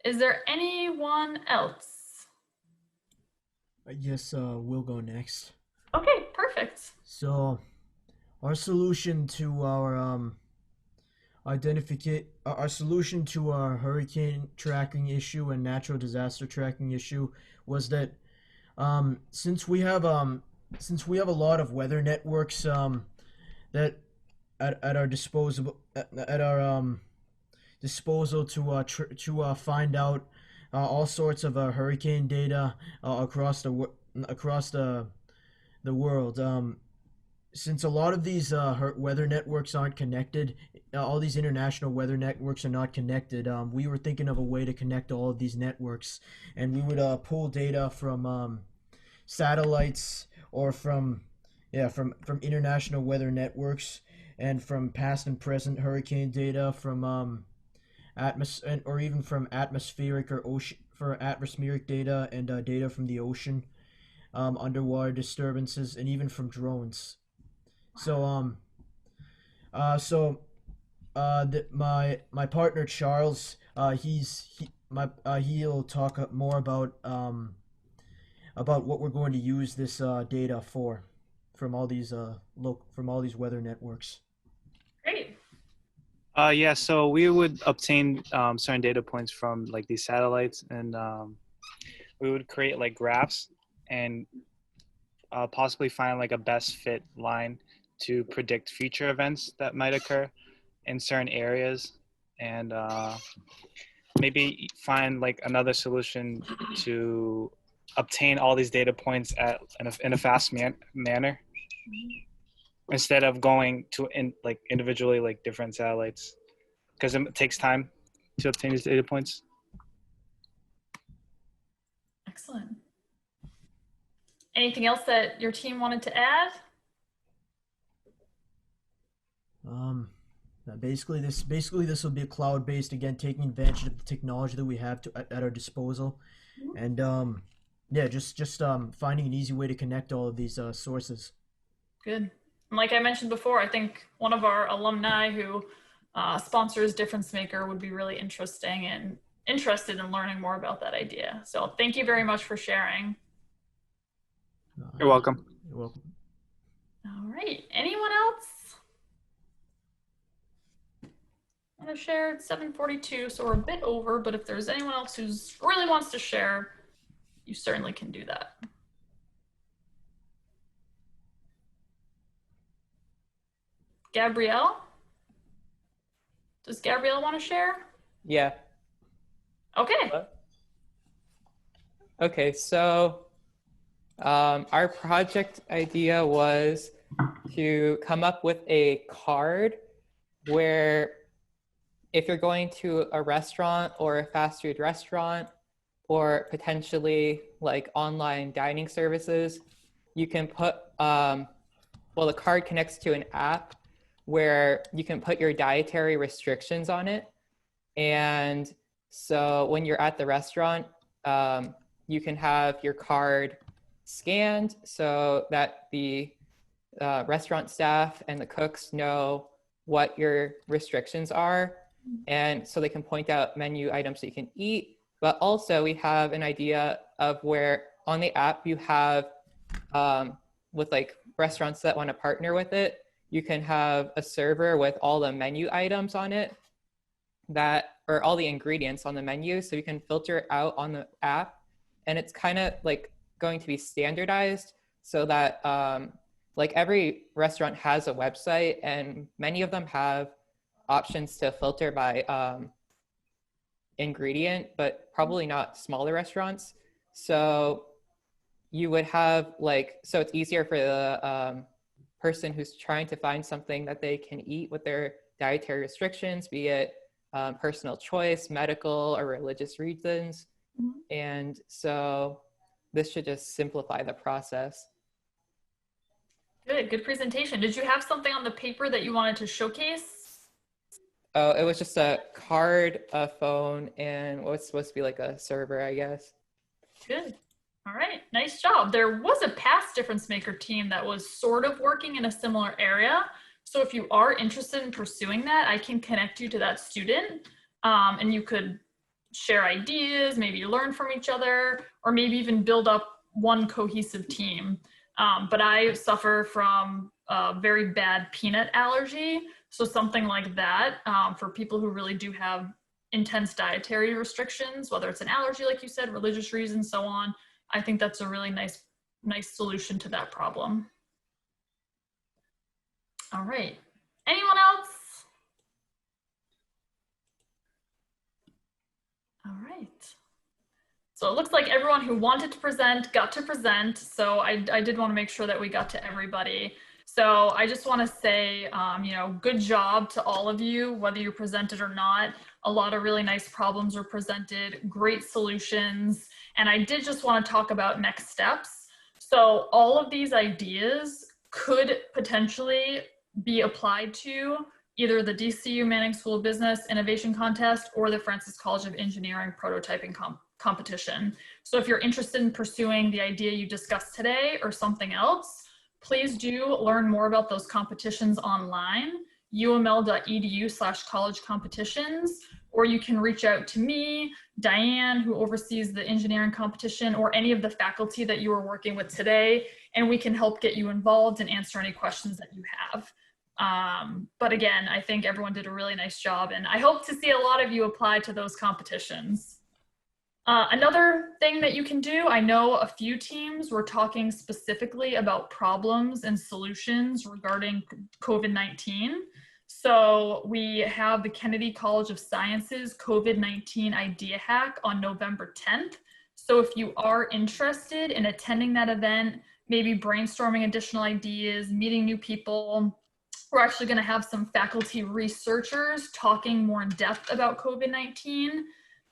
Is there anyone else? Yes, we'll go next. Okay, perfect. So our solution to our our solution to our hurricane tracking issue and natural disaster tracking issue was that since we have a lot of weather networks that at our disposal to find out all sorts of hurricane data across the world. Since a lot of these weather networks aren't connected, all these international weather networks are not connected, we were thinking of a way to connect all of these networks, and we would pull data from satellites or from international weather networks, and from past and present hurricane data, from or even from atmospheric or atmospheric data, and data from the ocean. underwater disturbances, and even from drones. So my partner Charles, he'll talk more about what we're going to use this data for from all these weather networks. Great. Yeah, so we would obtain certain data points from like these satellites, and we would create like graphs and possibly find like a best fit line to predict future events that might occur in certain areas, and maybe find like another solution to obtain all these data points in a fast manner, instead of going to like individually like different satellites, because it takes time to obtain these data points. Excellent. Anything else that your team wanted to add? Basically this will be cloud-based, again, taking advantage of the technology that we have at our disposal, and yeah, just finding an easy way to connect all of these sources. Good. And like I mentioned before, I think one of our alumni who sponsors DifferenceMaker would be really interested in learning more about that idea. So thank you very much for sharing. You're welcome. You're welcome. All right. Anyone else want to share? It's 7:42, so we're a bit over, but if there's anyone else who really wants to share, you certainly can do that. Gabrielle? Does Gabrielle want to share? Yeah. Okay. Okay, so our project idea was to come up with a card where if you're going to a restaurant or a fast food restaurant or potentially like online dining services, you can put, well, the card connects to an app where you can put your dietary restrictions on it. And so when you're at the restaurant, you can have your card scanned so that the restaurant staff and the cooks know what your restrictions are. And so they can point out menu items that you can eat. But also we have an idea of where on the app you have, with like restaurants that want to partner with it, you can have a server with all the menu items on it or all the ingredients on the menu. So you can filter out on the app, and it's kind of like going to be standardized so that like every restaurant has a website, and many of them have options to filter by ingredient, but probably not smaller restaurants. So you would have like, so it's easier for the person who's trying to find something that they can eat with their dietary restrictions, be it personal choice, medical, or religious reasons. And so this should just simplify the process. Good presentation. Did you have something on the paper that you wanted to showcase? Oh, it was just a card, a phone, and what's supposed to be like a server, I guess. Good. All right, nice job. There was a past DifferenceMaker team that was sort of working in a similar area. So if you are interested in pursuing that, I can connect you to that student, and you could share ideas, maybe learn from each other, or maybe even build up one cohesive team. But I suffer from a very bad peanut allergy. So something like that for people who really do have intense dietary restrictions, whether it's an allergy, like you said, religious reasons, so on. I think that's a really nice solution to that problem. All right. Anyone else? All right. So it looks like everyone who wanted to present got to present. So I did want to make sure that we got to everybody. So I just want to say, you know, good job to all of you, whether you presented or not. A lot of really nice problems were presented, great solutions. And I did just want to talk about next steps. So all of these ideas could potentially be applied to either the DCU Manning School of Business Innovation Contest or the Francis College of Engineering Prototyping competition. So if you're interested in pursuing the idea you discussed today or something else, please do learn more about those competitions online, uml.edu/college competitions, or you can reach out to me, Diane, who oversees the engineering competition, or any of the faculty that you are working with today, and we can help get you involved and answer any questions that you have. But again, I think everyone did a really nice job, and I hope to see a lot of you apply to those competitions. Another thing that you can do, I know a few teams were talking specifically about problems and solutions regarding COVID-19. So we have the Kennedy College of Sciences COVID-19 Idea Hack on November 10th. So if you are interested in attending that event, maybe brainstorming additional ideas, meeting new people, we're actually going to have some faculty researchers talking more in depth about COVID-19.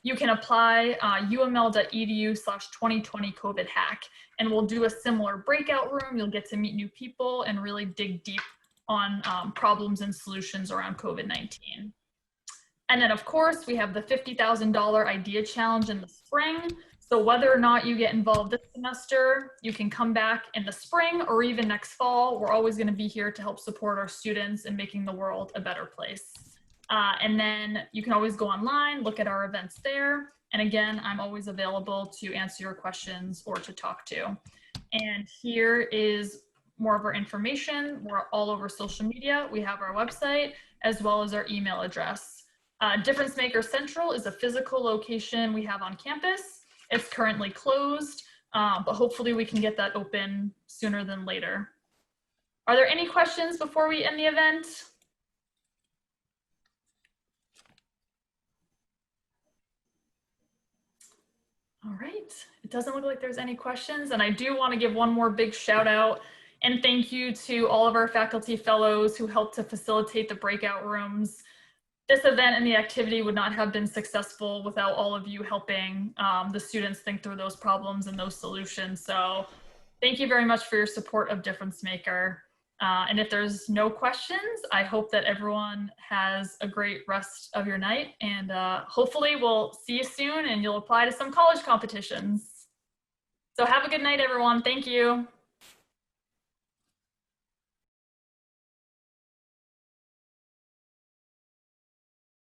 You can apply uml.edu/2020 COVID hack, and we'll do a similar breakout room. You'll get to meet new people and really dig deep on problems and solutions around COVID-19. And then of course, we have the $50,000 idea challenge in the spring. So whether or not you get involved this semester, you can come back in the spring or even next fall. We're always going to be here to help support our students in making the world a better place. And then you can always go online, look at our events there. And again, I'm always available to answer your questions or to talk to. And here is more of our information. We're all over social media. We have our website as well as our email address. DifferenceMaker Central is a physical location we have on campus. It's currently closed, but hopefully we can get that open sooner than later. Are there any questions before we end the event? All right, it doesn't look like there's any questions, and I do want to give one more big shout out and thank you to all of our faculty fellows who helped to facilitate the breakout rooms. This event and the activity would not have been successful without all of you helping the students think through those problems and those solutions. So thank you very much for your support of DifferenceMaker. And if there's no questions, I hope that everyone has a great rest of your night, and hopefully we'll see you soon and you'll apply to some college competitions. So have a good night, everyone. Thank you.